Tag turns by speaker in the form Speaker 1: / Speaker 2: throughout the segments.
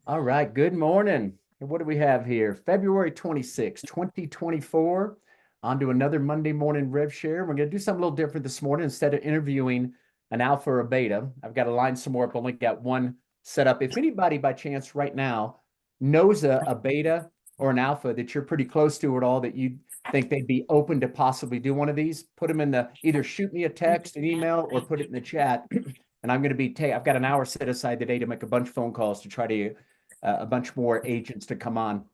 Speaker 1: All right, good morning. What do we have here? February 26, 2024. On to another Monday morning rev share. We're going to do something a little different this morning. Instead of interviewing an alpha or a beta, I've got to line some more up. I've only got one set up. If anybody by chance right now knows a beta or an alpha that you're pretty close to at all, that you think they'd be open to possibly do one of these, put them in either shoot me a text, an email, or put it in the chat. And I'm going to I've got an hour set aside today to make a bunch of phone calls to try to a bunch more agents to come on.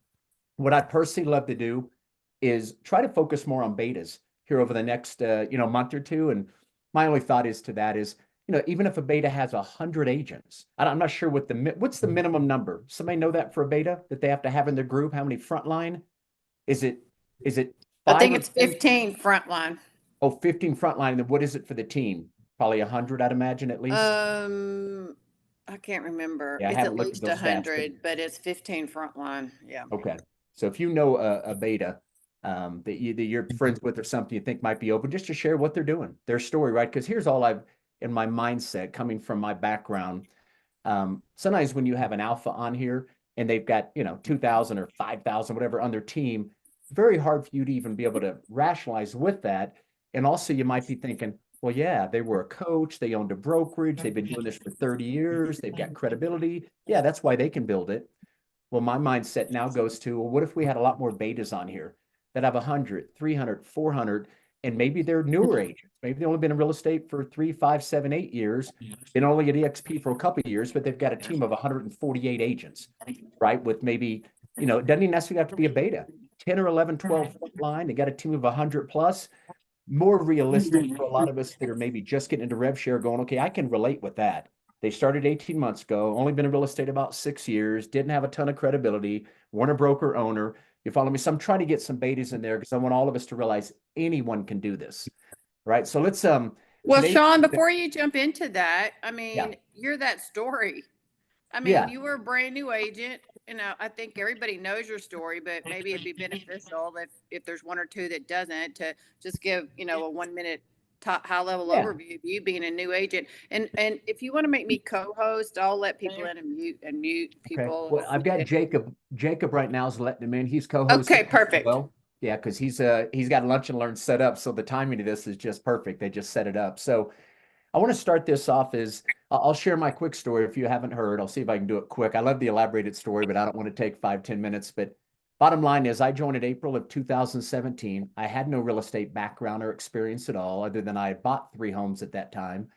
Speaker 1: What I personally love to do is try to focus more on betas here over the next month or two. And my only thought is to that is, even if a beta has 100 agents, I'm not sure what's the minimum number. Somebody know that for a beta that they have to have in their group? How many frontline? Is it
Speaker 2: I
Speaker 1: five
Speaker 2: think
Speaker 1: or
Speaker 2: it's
Speaker 1: 10?
Speaker 2: 15 frontline.
Speaker 1: Oh, 15 frontline. And then what is it for the team? Probably 100, I'd imagine, at least.
Speaker 2: I can't remember.
Speaker 1: Yeah, I
Speaker 2: It's at
Speaker 1: haven't looked at
Speaker 2: least
Speaker 1: those stats, but
Speaker 2: 100, but it's 15 frontline. Yeah.
Speaker 1: okay. So if you know a beta that you're friends with or something you think might be open, just to share what they're doing, their story, right? Because here's all I've in my mindset coming from my background. Sometimes when you have an alpha on here and they've got 2,000 or 5,000, whatever, on their team, very hard for you to even be able to rationalize with that. And also you might be thinking, well, yeah, they were a coach, they owned a brokerage, they've been doing this for 30 years, they've got credibility. Yeah, that's why they can build it. Well, my mindset now goes to, well, what if we had a lot more betas on here that have 100, 300, 400, and maybe they're newer agents. Maybe they've only been in real estate for 3, 5, 7, 8 years, been only at EXP for a couple of years, but they've got a team of 148 agents, right? With maybe, it doesn't even necessarily have to be a beta, 10 or 11, 12 line. They got a team of 100 plus. More realistic for a lot of us that are maybe just getting into rev share going, okay, I can relate with that. They started 18 months ago, only been in real estate about 6 years, didn't have a ton of credibility, weren't a broker owner. You follow me? So I'm trying to get some betas in there because I want all of us to realize anyone can do this, right? So let's
Speaker 2: Well,
Speaker 1: today.
Speaker 2: Sean, before you jump into that,
Speaker 1: Yeah,
Speaker 2: you're that story.
Speaker 1: yeah,
Speaker 2: You were a brand new agent. I think everybody knows your story, but maybe it'd be beneficial if there's one or two that doesn't to just give, a 1 minute top high level
Speaker 1: yeah.
Speaker 2: overview of you being a new agent. And if you want to make me co-host, I'll let people in and mute
Speaker 1: Okay.
Speaker 2: people
Speaker 1: Well,
Speaker 2: if
Speaker 1: I've got
Speaker 2: needed.
Speaker 1: Jacob. Jacob right now is letting him in. He's co-hosting
Speaker 2: Okay,
Speaker 1: as
Speaker 2: perfect.
Speaker 1: well. Yeah, because he's got lunch and learn set up. So the timing of this is just perfect. They just set it up. So I want to start this off as I'll share my quick story. If you haven't heard, I'll see if I can do it quick. I love the elaborated story, but I don't want to take 5, 10 minutes. But bottom line is I joined in April of 2017. I had no real estate background or experience at all, other than I had bought 3 homes at that time.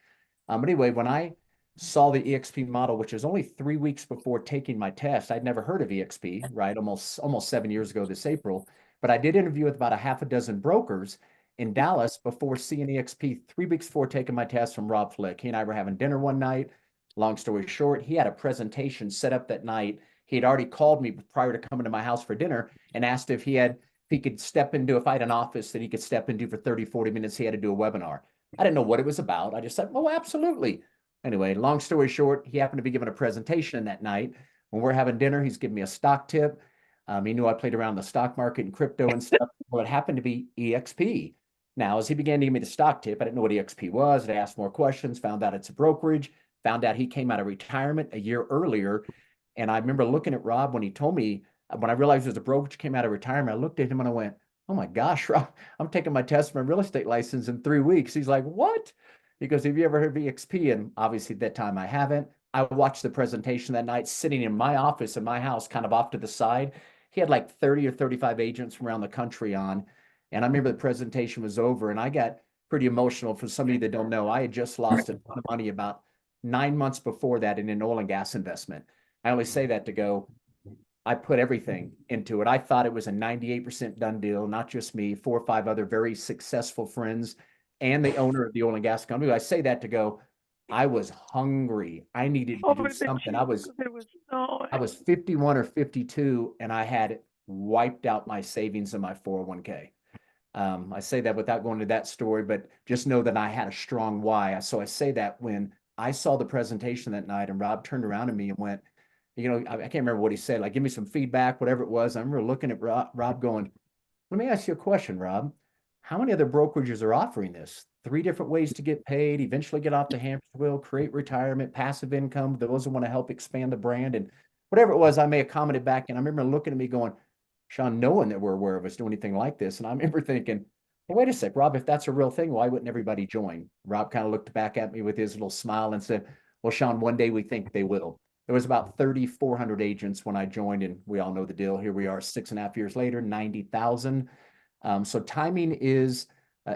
Speaker 1: But anyway, when I saw the EXP model, which was only 3 weeks before taking my test, I'd never heard of EXP, right? Almost 7 years ago this April. But I did interview with about a half a dozen brokers in Dallas before seeing EXP 3 weeks before taking my test from Rob Flick. He and I were having dinner one night. Long story short, he had a presentation set up that night. He had already called me prior to coming to my house for dinner and asked if he could step into, if I had an office that he could step into for 30, 40 minutes, he had to do a webinar. I didn't know what it was about. I just said, oh, absolutely. Anyway, long story short, he happened to be giving a presentation that night. When we're having dinner, he's giving me a stock tip. He knew I played around the stock market and crypto and stuff. Well, it happened to be EXP. Now, as he began to give me the stock tip, I didn't know what EXP was. I asked more questions, found out it's a brokerage, found out he came out of retirement a year earlier. And I remember looking at Rob when he told me, when I realized it was a brokerage, came out of retirement, I looked at him and I went, oh my gosh, Rob, I'm taking my test for my real estate license in 3 weeks. He's like, what? He goes, have you ever heard of EXP? And obviously at that time I haven't. I watched the presentation that night sitting in my office in my house, kind of off to the side. He had like 30 or 35 agents from around the country on. And I remember the presentation was over and I got pretty emotional. For somebody that don't know, I had just lost a ton of money about 9 months before that in an oil and gas investment. I only say that to go, I put everything into it. I thought it was a 98% done deal, not just me, 4 or 5 other very successful friends and the owner of the oil and gas company. I say that to go, I was hungry. I needed to do something. I was 51 or 52 and I had wiped out my savings in my 401k. I say that without going to that story, but just know that I had a strong why. So I say that when I saw the presentation that night and Rob turned around to me and went, I can't remember what he said, like, give me some feedback, whatever it was. I remember looking at Rob going, let me ask you a question, Rob. How many other brokerages are offering this? 3 different ways to get paid, eventually get off the hamster wheel, create retirement, passive income, those who want to help expand the brand. And whatever it was, I may have commented back. And I remember looking at me going, Sean, no one that we're aware of is doing anything like this. And I remember thinking, well, wait a sec, Rob, if that's a real thing, why wouldn't everybody join? Rob kind of looked back at me with his little smile and said, well, Sean, one day we think they will. There was about 3,400 agents when I joined, and we all know the deal. Here we are 6.5 years later, 90,000. So timing is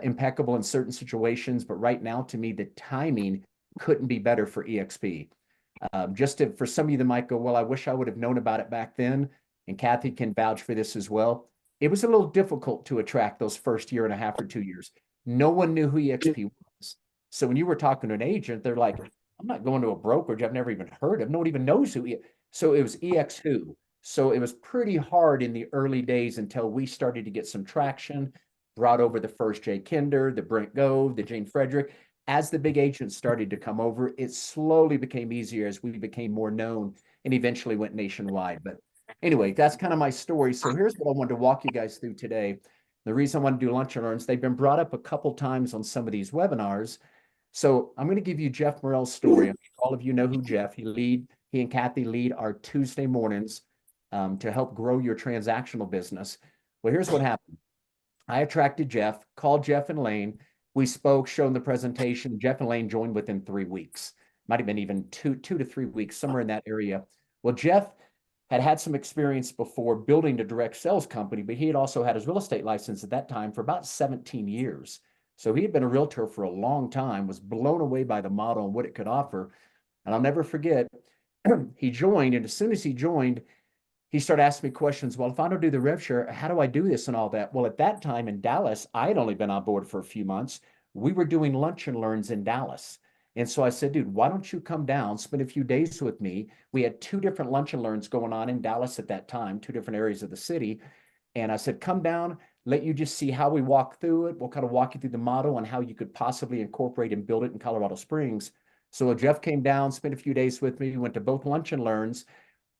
Speaker 1: impeccable in certain situations, but right now, to me, the timing couldn't be better for EXP. For some of you that might go, well, I wish I would have known about it back then, and Kathy can vouch for this as well. It was a little difficult to attract those first year and a half or 2 years. No one knew who EXP was. So when you were talking to an agent, they're like, I'm not going to a brokerage I've never even heard of. No one even knows who. So it was EX who. So it was pretty hard in the early days until we started to get some traction, brought over the first Jay Kinder, the Brent Gove, the Jane Frederick. As the big agents started to come over, it slowly became easier as we became more known and eventually went nationwide. But anyway, that's kind of my story. So here's what I wanted to walk you guys through today. The reason I want to do lunch and learns, they've been brought up a couple times on some of these webinars. So I'm going to give you Jeff Morrell's story. All of you know who Jeff. He and Kathy lead our Tuesday mornings to help grow your transactional business. Well, here's what happened. I attracted Jeff, called Jeff and Lane. We spoke, showed the presentation. Jeff and Lane joined within 3 weeks. Might have been even two to 3 weeks, somewhere in that area. Well, Jeff had some experience before building a direct sales company, but he had also had his real estate license at that time for about 17 years. So he had been a realtor for a long time, was blown away by the model and what it could offer. And I'll never forget, he joined, and as soon as he joined, he started asking me questions. Well, if I don't do the rev share, how do I do this and all that? Well, at that time in Dallas, I had only been on board for a few months. We were doing lunch and learns in Dallas. And so I said, dude, why don't you come down, spend a few days with me? We had 2 different lunch and learns going on in Dallas at that time, 2 different areas of the city. And I said, come down, let you just see how we walk through it. We'll kind of walk you through the model and how you could possibly incorporate and build it in Colorado Springs. So Jeff came down, spent a few days with me. We went to both lunch and learns.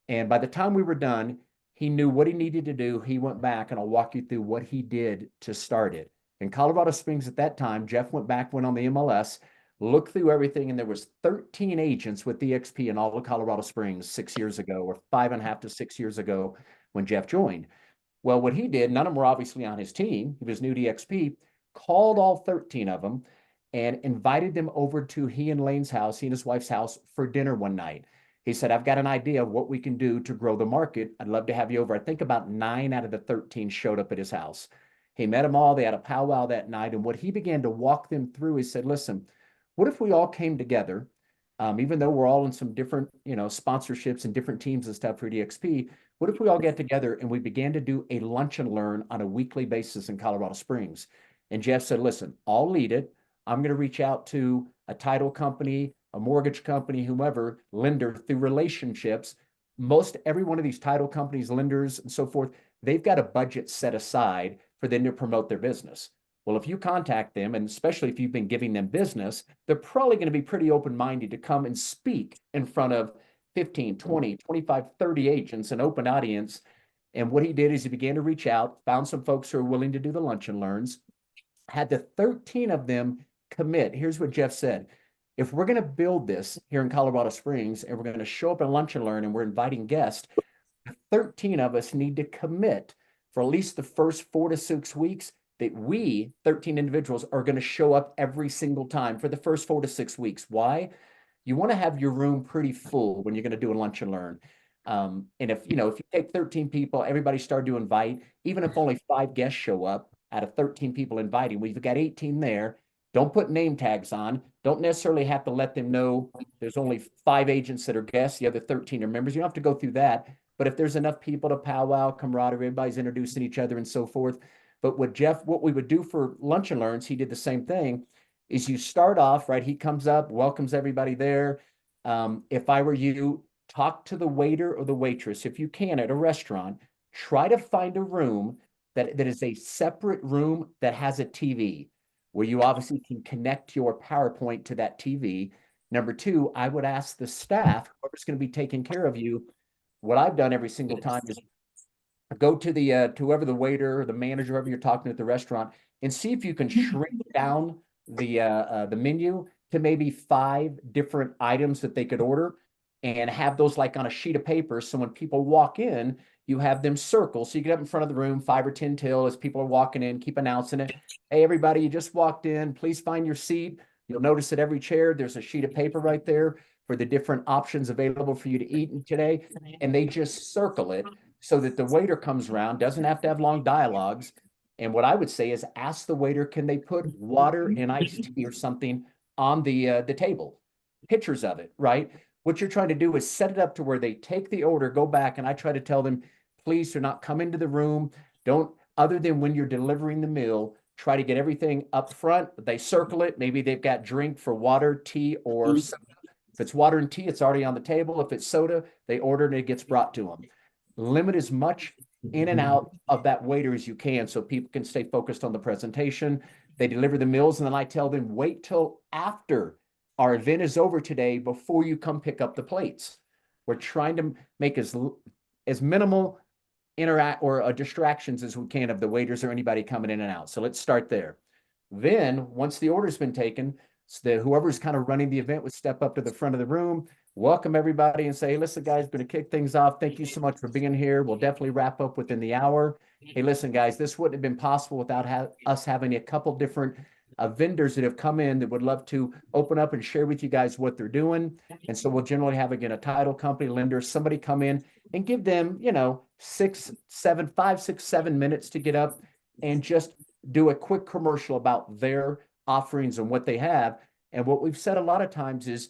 Speaker 1: And by the time we were done, he knew what he needed to do. He went back, and I'll walk you through what he did to start it. In Colorado Springs at that time, Jeff went on the MLS, looked through everything, and there was 13 agents with EXP in all of Colorado Springs 6 years ago, or 5.5 to 6 years ago when Jeff joined. Well, what he did, none of them were obviously on his team. He was new to EXP, called all 13 of them and invited them over to he and Lane's house, he and his wife's house, for dinner one night. He said, I've got an idea of what we can do to grow the market. I'd love to have you over. I think about 9 out of the 13 showed up at his house. He met them all. They had a powwow that night. And what he began to walk them through, he said, listen, what if we all came together, even though we're all in some different, sponsorships and different teams and stuff for DXP, what if we all get together and we began to do a lunch and learn on a weekly basis in Colorado Springs? And Jeff said, listen, I'll lead it. I'm going to reach out to a title company, a mortgage company, whomever, lender, through relationships. Most every one of these title companies, lenders, and so forth, they've got a budget set aside for them to promote their business. Well, if you contact them, and especially if you've been giving them business, they're probably going to be pretty open-minded to come and speak in front of 15, 20, 25, 30 agents, an open audience. And what he did is he began to reach out, found some folks who are willing to do the lunch and learns, had the 13 of them commit. Here's what Jeff said. If we're going to build this here in Colorado Springs and we're going to show up at lunch and learn and we're inviting guests, 13 of us need to commit for at least the first 4 to 6 weeks that we, 13 individuals, are going to show up every single time for the first 4 to 6 weeks. Why? You want to have your room pretty full when you're going to do a lunch and learn. And if you take 13 people, everybody started to invite, even if only 5 guests show up out of 13 people inviting, we've got 18 there. Don't put name tags on. Don't necessarily have to let them know there's only 5 agents that are guests. The other 13 are members. You don't have to go through that. But if there's enough people to powwow, camaraderie, everybody's introducing each other and so forth. But what we would do for lunch and learns, he did the same thing, is you start off, right? He comes up, welcomes everybody there. If I were you, talk to the waiter or the waitress. If you can at a restaurant, try to find a room that is a separate room that has a TV, where you obviously can connect your PowerPoint to that TV. Number 2, I would ask the staff, whoever's going to be taking care of you, what I've done every single time is go to the to whoever the waiter or the manager, whoever you're talking to at the restaurant, and see if you can shrink down the menu to maybe 5 different items that they could order and have those like on a sheet of paper. So when people walk in, you have them circle. So you get up in front of the room, 5 or 10 till as people are walking in, keep announcing it. Hey, everybody, you just walked in. Please find your seat. You'll notice at every chair, there's a sheet of paper right there for the different options available for you to eat today. And they just circle it so that the waiter comes around, doesn't have to have long dialogues. And what I would say is ask the waiter, can they put water and iced tea or something on the table? Pictures of it, right? What you're trying to do is set it up to where they take the order, go back, and I try to tell them, please do not come into the room. Don't, other than when you're delivering the meal, try to get everything up front. They circle it. Maybe they've got drink for water, tea, or soda. If it's water and tea, it's already on the table. If it's soda, they order and it gets brought to them. Limit as much in and out of that waiter as you can so people can stay focused on the presentation. They deliver the meals, and then I tell them, wait till after our event is over today before you come pick up the plates. We're trying to make as minimal interact or distractions as we can of the waiters or anybody coming in and out. So let's start there. Then once the order's been taken, so whoever's kind of running the event would step up to the front of the room, welcome everybody and say, hey, listen, guys, going to kick things off. Thank you so much for being here. We'll definitely wrap up within the hour. Hey, listen, guys, this wouldn't have been possible without us having a couple different vendors that have come in that would love to open up and share with you guys what they're doing. And so we'll generally have, again, a title company, lender, somebody come in and give them, 5, 6, 7 minutes to get up and just do a quick commercial about their offerings and what they have. And what we've said a lot of times is,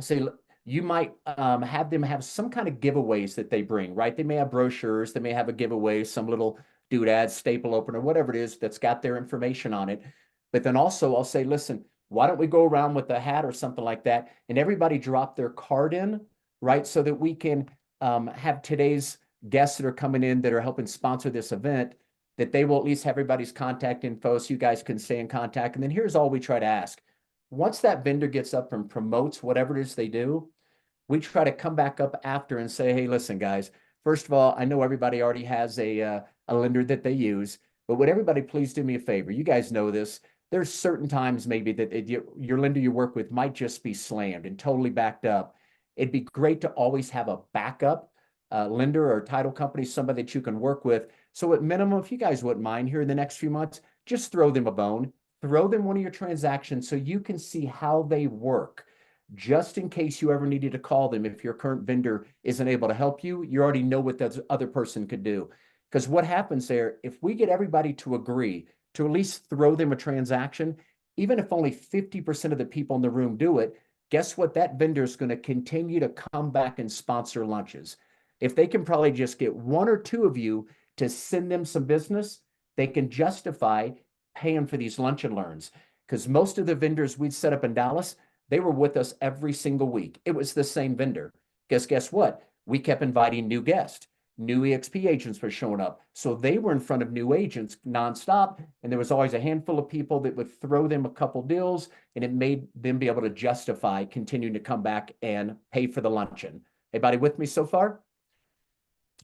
Speaker 1: say, you might have them have some kind of giveaways that they bring, right? They may have brochures, they may have a giveaway, some little doodad, staple opener, whatever it is that's got their information on it. But then also I'll say, listen, why don't we go around with a hat or something like that and everybody drop their card in, right? So that we can have today's guests that are coming in that are helping sponsor this event, that they will at least have everybody's contact info so you guys can stay in contact. And then here's all we try to ask. Once that vendor gets up and promotes whatever it is they do, we try to come back up after and say, hey, listen, guys, first of all, I know everybody already has a lender that they use, but would everybody please do me a favor? You guys know this. There's certain times maybe that your lender you work with might just be slammed and totally backed up. It'd be great to always have a backup lender or title company, somebody that you can work with. So at minimum, if you guys wouldn't mind here in the next few months, just throw them a bone, throw them one of your transactions so you can see how they work. Just in case you ever needed to call them, if your current vendor isn't able to help you, you already know what that other person could do. Because what happens there, if we get everybody to agree to at least throw them a transaction, even if only 50% of the people in the room do it, guess what? That vendor is going to continue to come back and sponsor lunches. If they can probably just get 1 or 2 of you to send them some business, they can justify paying for these lunch and learns. Because most of the vendors we'd set up in Dallas, they were with us every single week. It was the same vendor. Guess what? We kept inviting new guests. New EXP agents were showing up. So they were in front of new agents nonstop. And there was always a handful of people that would throw them a couple deals, and it made them be able to justify continuing to come back and pay for the luncheon. Everybody with me so far?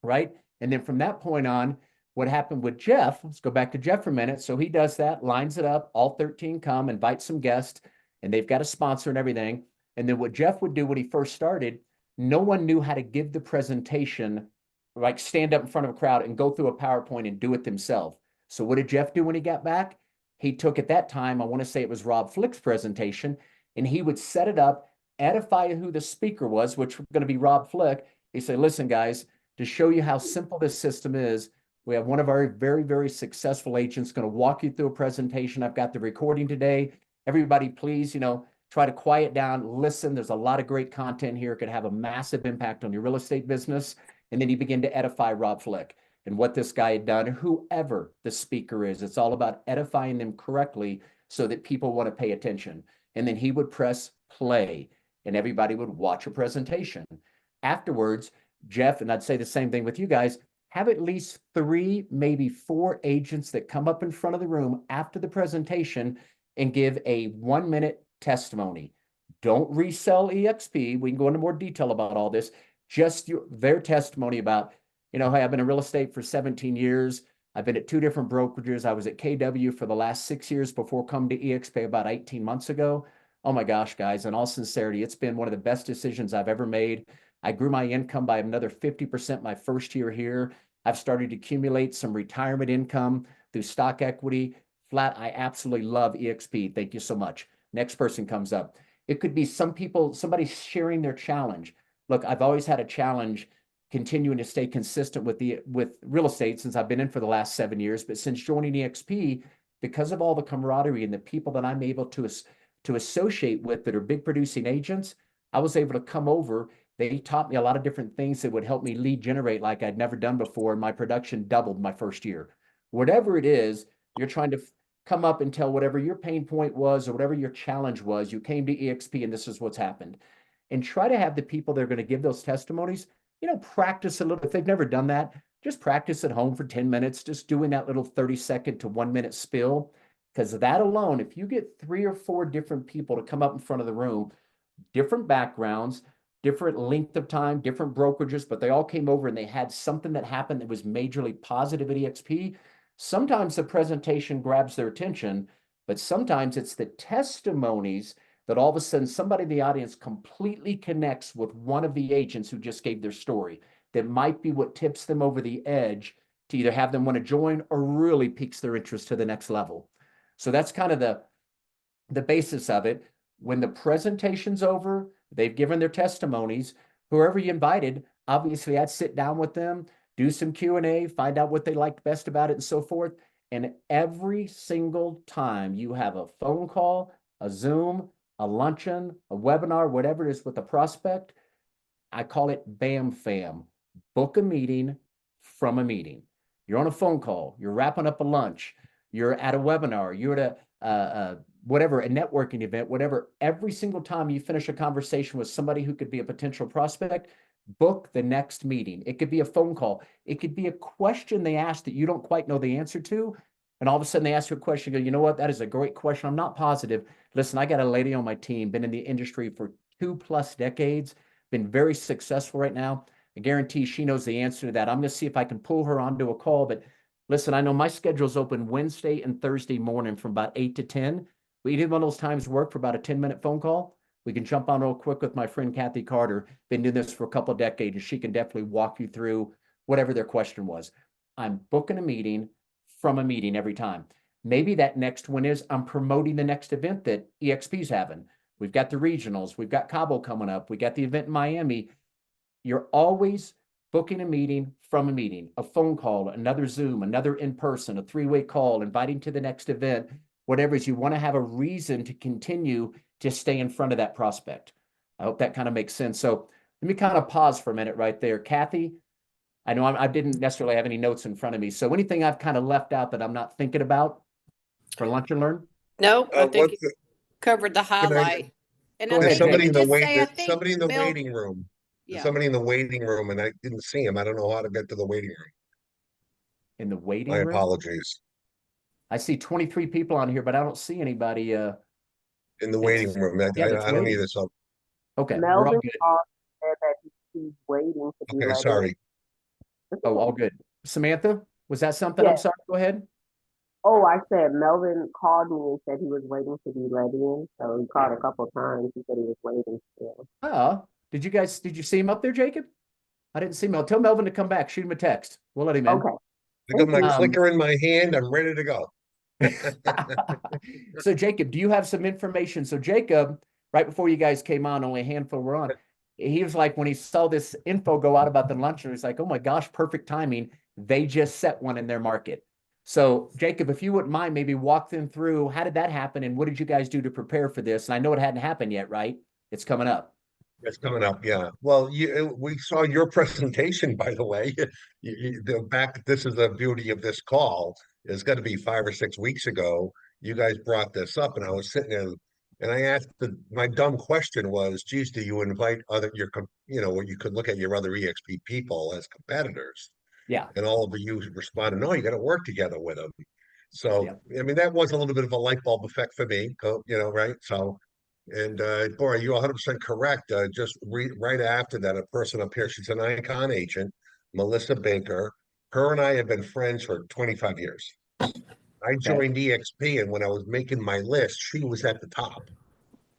Speaker 1: Right? And then from that point on, what happened with Jeff, let's go back to Jeff for a minute. So he does that, lines it up, all 13 come, invite some guests, and they've got a sponsor and everything. And then what Jeff would do when he first started, no one knew how to give the presentation, like stand up in front of a crowd and go through a PowerPoint and do it themselves. So what did Jeff do when he got back? He took at that time, I want to say it was Rob Flick's presentation, and he would set it up, edify who the speaker was, which was going to be Rob Flick. He said, listen, guys, to show you how simple this system is, we have one of our very, very successful agents going to walk you through a presentation. I've got the recording today. Everybody, please, try to quiet down, listen. There's a lot of great content here. It could have a massive impact on your real estate business. And then he began to edify Rob Flick and what this guy had done, whoever the speaker is. It's all about edifying them correctly so that people want to pay attention. And then he would press play and everybody would watch a presentation. Afterwards, Jeff, and I'd say the same thing with you guys, have at least 3, maybe 4 agents that come up in front of the room after the presentation and give a 1-minute testimony. Don't resell EXP. We can go into more detail about all this. Just their testimony about, hey, I've been in real estate for 17 years. I've been at 2 different brokerages. I was at KW for the last 6 years before coming to EXP about 18 months ago. Oh my gosh, guys, in all sincerity, it's been one of the best decisions I've ever made. I grew my income by another 50% my first year here. I've started to accumulate some retirement income through stock equity. Flat, I absolutely love EXP. Thank you so much. Next person comes up. It could be some people, somebody sharing their challenge. Look, I've always had a challenge continuing to stay consistent with real estate since I've been in for the last 7 years. But since joining EXP, because of all the camaraderie and the people that I'm able to associate with that are big producing agents, I was able to come over. They taught me a lot of different things that would help me lead generate like I'd never done before. And my production doubled my first year. Whatever it is, you're trying to come up and tell whatever your pain point was or whatever your challenge was. You came to EXP and this is what's happened. And try to have the people that are going to give those testimonies, practice a little. If they've never done that, just practice at home for 10 minutes, just doing that little 30-second to 1 minute spill. Because that alone, if you get 3 or 4 different people to come up in front of the room, different backgrounds, different length of time, different brokerages, but they all came over and they had something that happened that was majorly positive at EXP. Sometimes the presentation grabs their attention, but sometimes it's the testimonies that all of a sudden somebody in the audience completely connects with one of the agents who just gave their story. That might be what tips them over the edge to either have them want to join or really piques their interest to the next level. So that's kind of the basis of it. When the presentation's over, they've given their testimonies, whoever you invited, obviously I'd sit down with them, do some Q&A, find out what they liked best about it and so forth. And every single time you have a phone call, a Zoom, a luncheon, a webinar, whatever it is with a prospect, I call it BAM FAM. Book a meeting from a meeting. You're on a phone call, you're wrapping up a lunch, you're at a webinar, you're at a whatever, a networking event, whatever. Every single time you finish a conversation with somebody who could be a potential prospect, book the next meeting. It could be a phone call. It could be a question they ask that you don't quite know the answer to. And all of a sudden they ask you a question, you go, you know what? That is a great question. I'm not positive. Listen, I got a lady on my team, been in the industry for 2+ decades, been very successful right now. I guarantee she knows the answer to that. I'm going to see if I can pull her onto a call. But listen, I know my schedule's open Wednesday and Thursday morning from about 8 to 10. We either one of those times work for about a 10-minute phone call. We can jump on real quick with my friend Kathy Carter. Been doing this for a couple of decades, and she can definitely walk you through whatever their question was. I'm booking a meeting from a meeting every time. Maybe that next one is I'm promoting the next event that EXP's having. We've got the regionals. We've got Cabo coming up. We got the event in Miami. You're always booking a meeting from a meeting, a phone call, another Zoom, another in-person, a 3-way call, inviting to the next event, whatever it is. You want to have a reason to continue to stay in front of that prospect. I hope that kind of makes sense. So let me kind of pause for a minute right there. Kathy, I know I didn't necessarily have any notes in front of me. So anything I've kind of left out that I'm not thinking about for Lunch and Learn?
Speaker 2: No, I think
Speaker 3: What's
Speaker 2: you covered the
Speaker 3: can I,
Speaker 2: highlight. And I
Speaker 1: Go ahead,
Speaker 3: there's
Speaker 2: think, let
Speaker 3: somebody
Speaker 2: me
Speaker 3: in
Speaker 1: Jacob.
Speaker 3: the
Speaker 2: just say, I think
Speaker 3: somebody in the
Speaker 2: Mel,
Speaker 3: waiting room. There's
Speaker 2: yeah,
Speaker 3: somebody in the waiting room and I didn't see him. I don't know how to get to the waiting room.
Speaker 1: In the
Speaker 3: My
Speaker 1: waiting room?
Speaker 3: apologies.
Speaker 1: I see 23 people on here, but I don't see anybody.
Speaker 3: In the waiting
Speaker 1: It's
Speaker 3: room.
Speaker 1: yeah, that's
Speaker 3: I don't
Speaker 1: waiting.
Speaker 3: either. So,
Speaker 1: Okay, we're all
Speaker 4: Melvin
Speaker 1: good.
Speaker 4: said that he's waiting to be
Speaker 3: okay,
Speaker 4: let in.
Speaker 3: sorry.
Speaker 1: Oh, all good. Samantha, was that something? I'm
Speaker 4: Yes.
Speaker 1: sorry. Go ahead.
Speaker 4: Oh, I said Melvin called me and said he was waiting to be let in. So he called a couple times. He said he was waiting still.
Speaker 1: Did you see him up there, Jacob? I didn't see Mel. Tell Melvin to come back. Shoot him a text. We'll let him in.
Speaker 4: Okay.
Speaker 3: I got
Speaker 4: Thank
Speaker 3: my
Speaker 4: you.
Speaker 3: clicker in my hand. I'm ready to go.
Speaker 1: So Jacob, do you have some information? So Jacob, right before you guys came on, only a handful were on. He was like, when he saw this info go out about the luncheon, he's like, oh my gosh, perfect timing. They just set one in their market. So Jacob, if you wouldn't mind, maybe walk them through how did that happen and what did you guys do to prepare for this? And I know it hadn't happened yet, right? It's coming up.
Speaker 3: It's coming up, yeah. Well, we saw your presentation, by the way. The back, this is the beauty of this call. It's got to be 5 or 6 weeks ago. You guys brought this up, and I was sitting there, and I asked my dumb question was, geez, do you invite where you could look at your other EXP people as competitors?
Speaker 1: Yeah.
Speaker 3: And all of you responded, no, you got to work together with them.
Speaker 1: Yeah.
Speaker 3: So, I mean, that was a little bit of a light bulb effect for me, right? So, and boy, you're 100% correct. Just right after that, a person up here, she's an icon agent, Melissa Baker. Her and I have been friends for 25 years. I
Speaker 1: Okay.
Speaker 3: joined EXP, and when I was making my list, she was at the top.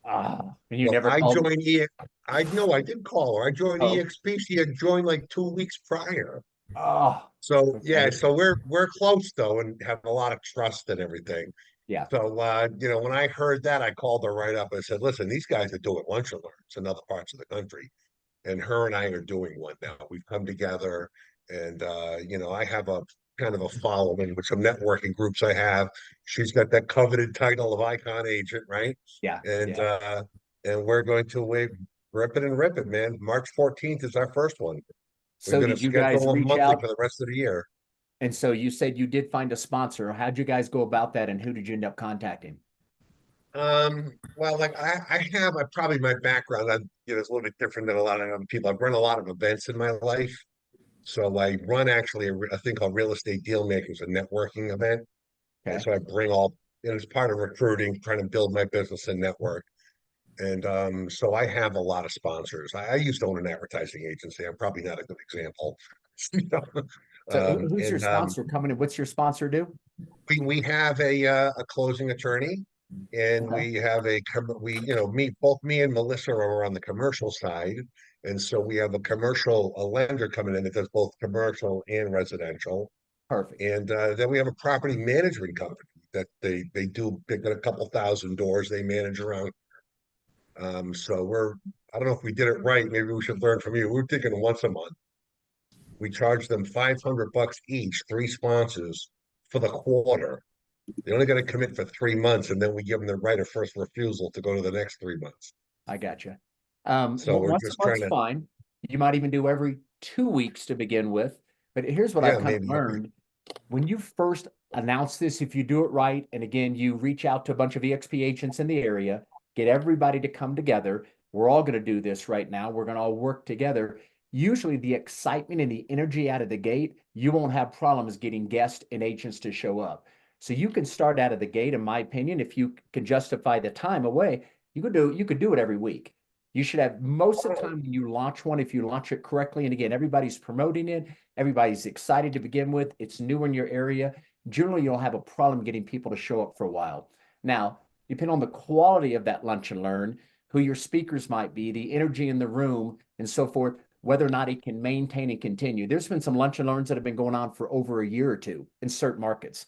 Speaker 1: And you
Speaker 3: Well,
Speaker 1: never
Speaker 3: I
Speaker 1: called me?
Speaker 3: joined E. I know I did call her. I joined
Speaker 1: Oh,
Speaker 3: EXP. She had joined like 2 weeks prior.
Speaker 1: oh,
Speaker 3: So yeah,
Speaker 1: okay.
Speaker 3: so we're close though, and have a lot of trust and everything.
Speaker 1: Yeah.
Speaker 3: So when I heard that, I called her right up and said, "Listen, these guys are doing lunch and learns in other parts of the country, and her and I are doing one now. We've come together, and I have a kind of a following with some networking groups I have. She's got that coveted title of icon agent, right?
Speaker 1: Yeah.
Speaker 3: And
Speaker 1: Yeah.
Speaker 3: we're going to rip it and rip it, man. March 14th is our first one. We're
Speaker 1: So
Speaker 3: going to
Speaker 1: did you guys
Speaker 3: schedule them
Speaker 1: reach
Speaker 3: monthly
Speaker 1: out?
Speaker 3: for the rest of the year.
Speaker 1: And so you said you did find a sponsor. How'd you guys go about that, and who did you end up contacting?
Speaker 3: Well, like I probably my background, it's a little bit different than a lot of other people. I've run a lot of events in my life. So I run actually a thing called Real Estate Deal Making, it's a networking event. And
Speaker 1: Okay.
Speaker 3: so I bring it's part of recruiting, trying to build my business and network. And so I have a lot of sponsors. I used to own an advertising agency. I'm probably not a good example. You know?
Speaker 1: So who's your
Speaker 3: And
Speaker 1: sponsor coming in? What's your sponsor do?
Speaker 3: we have a closing attorney, and
Speaker 1: Okay.
Speaker 3: we have we me both me and Melissa are on the commercial side, and so we have a lender coming in that does both commercial and residential,
Speaker 1: Perfect.
Speaker 3: and then we have a property management company that they've got a couple thousand doors they manage around. So I don't know if we did it right. Maybe we should learn from you. We're thinking once a month. We charge them $500 each, three sponsors for the quarter. They only got to commit for 3 months, and then we give them the right of first refusal to go to the next 3 months.
Speaker 1: I got you.
Speaker 3: So we're
Speaker 1: Once a
Speaker 3: just trying
Speaker 1: month's
Speaker 3: to,
Speaker 1: fine. You might even do every 2 weeks to begin with. But here's what I've
Speaker 3: yeah,
Speaker 1: kind of
Speaker 3: maybe.
Speaker 1: learned. When you first announce this, if you do it right, and again, you reach out to a bunch of EXP agents in the area, get everybody to come together. We're all going to do this right now. We're going to all work together. Usually, the excitement and the energy out of the gate, you won't have problems getting guests and agents to show up. So you can start out of the gate, in my opinion, if you can justify the time away, you could do it every week. You should have most of the time when you launch one, if you launch it correctly, and again, everybody's promoting it, everybody's excited to begin with, it's new in your area. Generally, you'll have a problem getting people to show up for a while. Now, depending on the quality of that lunch and learn, who your speakers might be, the energy in the room, and so forth, whether or not it can maintain and continue. There's been some lunch and learns that have been going on for over a year or two in certain markets.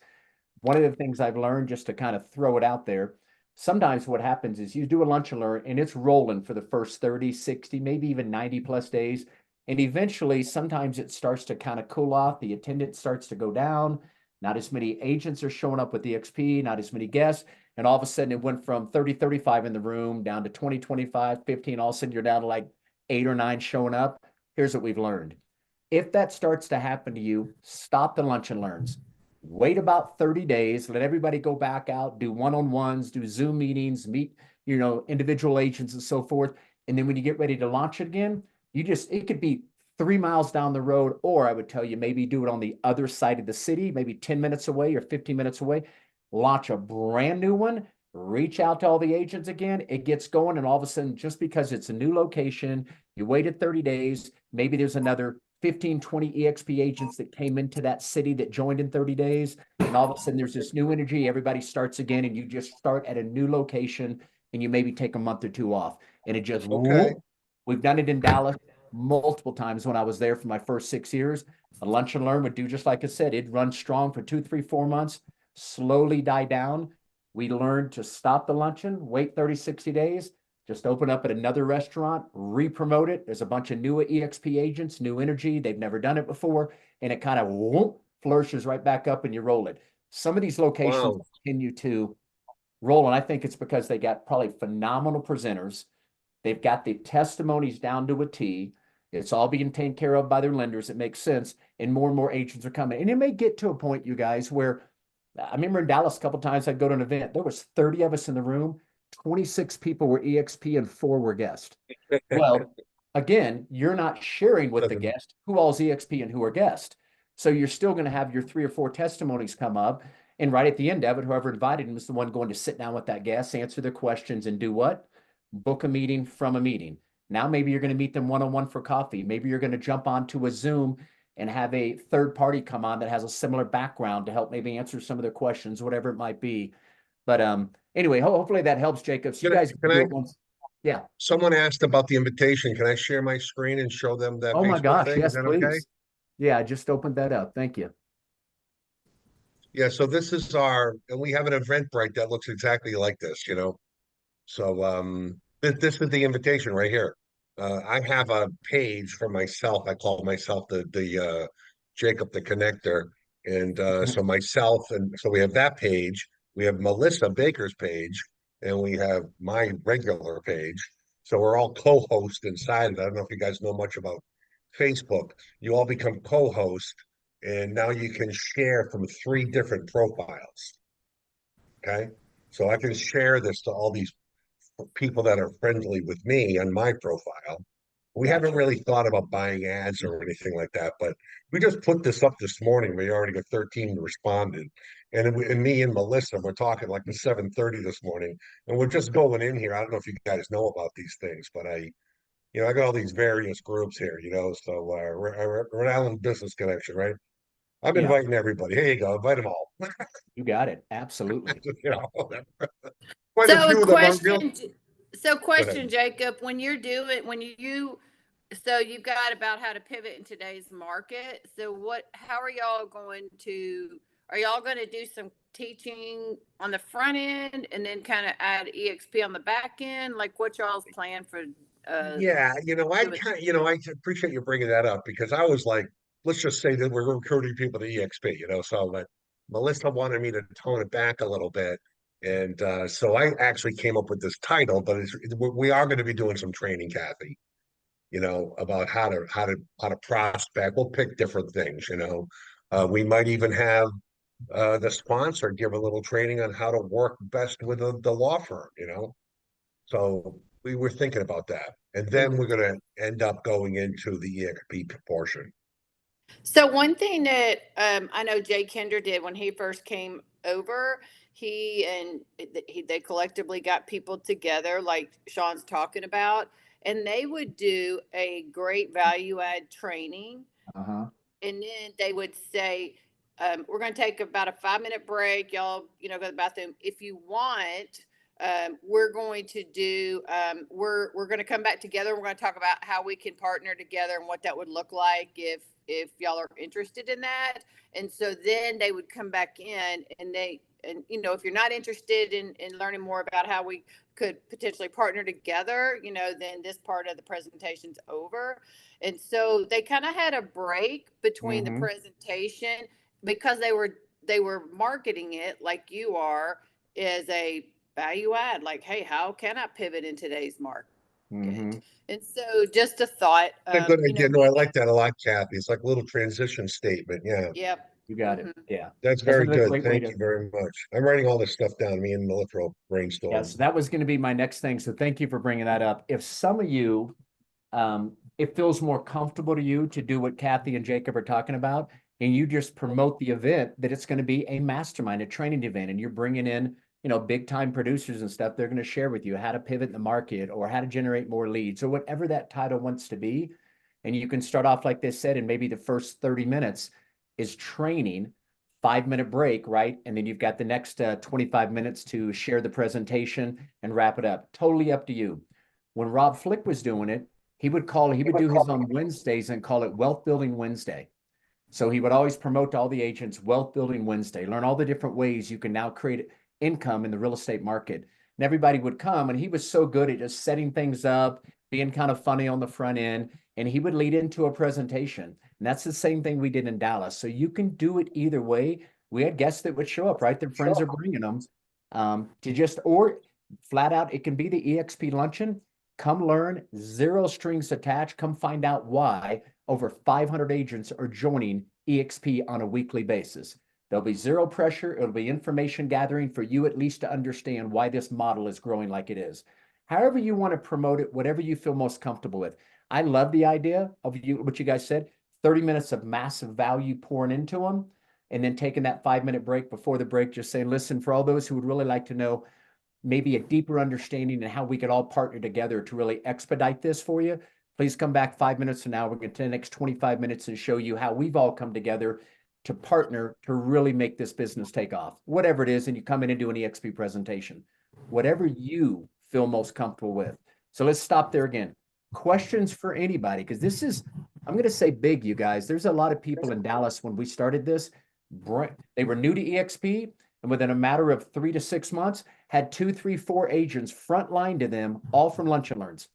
Speaker 1: One of the things I've learned, just to kind of throw it out there, sometimes what happens is you do a lunch and learn and it's rolling for the first 30, 60, maybe even 90 plus days. And eventually, sometimes it starts to kind of cool off. The attendance starts to go down. Not as many agents are showing up with EXP, not as many guests. And all of a sudden, it went from 30, 35 in the room down to 20, 25, 15. All of a sudden, you're down to like 8 or 9 showing up. Here's what we've learned. If that starts to happen to you, stop the lunch and learns. Wait about 30 days, let everybody go back out, do one-on-ones, do Zoom meetings, meet, individual agents and so forth. And then when you get ready to launch it again, it could be 3 miles down the road, or I would tell you maybe do it on the other side of the city, maybe 10 minutes away or 15 minutes away, launch a brand new one, reach out to all the agents again, it gets going. And all of a sudden, just because it's a new location, you waited 30 days, maybe there's another 15, 20 EXP agents that came into that city that joined in 30 days. And all of a sudden there's this new energy. Everybody starts again and you just start at a new location and you maybe take a month or two off. And it just,
Speaker 3: Okay.
Speaker 1: whoop. We've done it in Dallas multiple times when I was there for my first 6 years. A lunch and learn would do just like I said. It'd run strong for 2, 3, 4 months, slowly die down. We learned to stop the luncheon, wait 30, 60 days, just open up at another restaurant, re-promote it. There's a bunch of new EXP agents, new energy. They've never done it before. And it kind of whoop, flourishes right back up and you roll it. Some of these locations
Speaker 3: Wow.
Speaker 1: continue to roll. And I think it's because they got probably phenomenal presenters. They've got the testimonies down to a T. It's all being taken care of by their lenders. It makes sense. And more agents are coming. And it may get to a point, you guys, where I remember in Dallas a couple of times I'd go to an event. There was 30 of us in the room. 26 people were EXP and 4 were guests. Well, again, you're not sharing with the
Speaker 3: Doesn't
Speaker 1: guest who all's EXP and who are guest. So you're still going to have your 3 or 4 testimonies come up. And right at the end of it, whoever invited him is the one going to sit down with that guest, answer their questions, and do what? Book a meeting from a meeting. Now maybe you're going to meet them one-on-one for coffee. Maybe you're going to jump onto a Zoom and have a third party come on that has a similar background to help maybe answer some of their questions, whatever it might be. But anyway, hopefully that helps, Jacob. So you guys
Speaker 3: Can
Speaker 1: do
Speaker 3: I,
Speaker 1: it once. Yeah.
Speaker 3: someone asked about the invitation. Can I share my screen and show them that
Speaker 1: Oh my
Speaker 3: Facebook
Speaker 1: gosh,
Speaker 3: thing? Is
Speaker 1: yes,
Speaker 3: that okay?
Speaker 1: please. Yeah, I just opened that up. Thank you.
Speaker 3: Yeah, so this is and we have an Eventbrite that looks exactly like this, you know. So this is the invitation right here. I have a page for myself. I call myself the Jacob the Connector. And so myself, and so we have that page, we have Melissa Baker's page, and we have my regular page. So we're all co-hosts inside of it. I don't know if you guys know much about Facebook. You all become co-hosts, and now you can share from 3 different profiles. Okay. So I can share this to all these people that are friendly with me on my profile. We haven't
Speaker 1: Gotcha.
Speaker 3: really thought about buying ads or anything like that, but we just put this up this morning. We already got 13 responded, and me and Melissa, we're talking like at 7:30 this morning, and we're just going in here. I don't know if you guys know about these things, but I got all these various groups here, So Rhode Island Business Connection, right? I'm
Speaker 1: Yeah,
Speaker 3: inviting everybody. Here you go, invite them all.
Speaker 1: you got it. Absolutely.
Speaker 3: You know, quite a
Speaker 2: So a
Speaker 3: few of them aren't real. Go ahead.
Speaker 2: question, Jacob, when you're doing, so you've got about how to pivot in today's market. So how are y'all are y'all going to do some teaching on the front end and then kind of add EXP on the back end? Like what y'all's plan for,
Speaker 3: Yeah,
Speaker 2: doing?
Speaker 3: I appreciate you bringing that up because I was like, let's just say that we're recruiting people to EXP, so but Melissa wanted me to tone it back a little bit. And so I actually came up with this title, but we are going to be doing some training, Kathy, about how to prospect. We'll pick different things, we might even have the sponsor give a little training on how to work best with the law firm. So we were thinking about that. And then we're going to end up going into the EXP portion.
Speaker 2: So one thing that I know Jay Kinder did when he first came over, they collectively got people together, like Sean's talking about, and they would do a great value add training,
Speaker 1: Uh-huh.
Speaker 2: and then they would say, "We're going to take about a 5 minute break. Y'all, go to the bathroom if you want." We're going to do. We're going to come back together. We're going to talk about how we can partner together and what that would look like if y'all are interested in that. And so then they would come back in and if you're not interested in learning more about how we could potentially partner together, then this part of the presentation's over. And so they kind of had a break between the
Speaker 1: Mm-hmm.
Speaker 2: presentation because they were marketing it like you are as a value add, like, hey, how can I pivot in today's market?
Speaker 1: Mm-hmm.
Speaker 2: And so just a thought,
Speaker 3: A good idea. No, I
Speaker 2: being
Speaker 3: like that a lot, Kathy. It's like a little transition statement. Yeah,
Speaker 2: yep.
Speaker 1: You got
Speaker 2: Hmm.
Speaker 1: it. Yeah.
Speaker 3: that's
Speaker 1: That's
Speaker 3: very
Speaker 1: another
Speaker 3: good.
Speaker 1: great way
Speaker 3: Thank
Speaker 1: to.
Speaker 3: you very much. I'm writing all this stuff down. Me and Melissa will brainstorm.
Speaker 1: Yes, that was going to be my next thing. So thank you for bringing that up. If some of you, it feels more comfortable to you to do what Kathy and Jacob are talking about, and you just promote the event that it's going to be a mastermind, a training event, and you're bringing in, big time producers and stuff. They're going to share with you how to pivot in the market or how to generate more leads or whatever that title wants to be. And you can start off like they said, and maybe the first 30 minutes is training, 5 minute break, right? And then you've got the next 25 minutes to share the presentation and wrap it up. Totally up to you. When Rob Flick was doing it, he would do his on Wednesdays and call it Wealth Building Wednesday. So he would always promote to all the agents Wealth Building Wednesday, learn all the different ways you can now create income in the real estate market. And everybody would come, and he was so good at just setting things up, being kind of funny on the front end, and he would lead into a presentation. And that's the same thing we did in Dallas. So you can do it either way. We had guests that would show up, right? Their friends are bringing them or flat out, it can be the EXP luncheon. Come learn, zero strings attached. Come find out why over 500 agents are joining EXP on a weekly basis. There'll be zero pressure. It'll be information gathering for you at least to understand why this model is growing like it is. However you want to promote it, whatever you feel most comfortable with. I love the idea of what you guys said, 30 minutes of massive value pouring into them, and then taking that 5 minute break before the break, just saying, listen, for all those who would really like to know maybe a deeper understanding and how we could all partner together to really expedite this for you, Please come back 5 minutes from now. We're going to take the next 25 minutes and show you how we've all come together to partner to really make this business take off, whatever it is. And you come in and do an EXP presentation, whatever you feel most comfortable with. So let's stop there again. Questions for anybody, because this is, I'm going to say big, you guys. There's a lot of people in Dallas when we started this. They were new to EXP, and within a matter of 3 to 6 months, had 2, 3, 4 agents frontline to them, all from Lunch and Learns.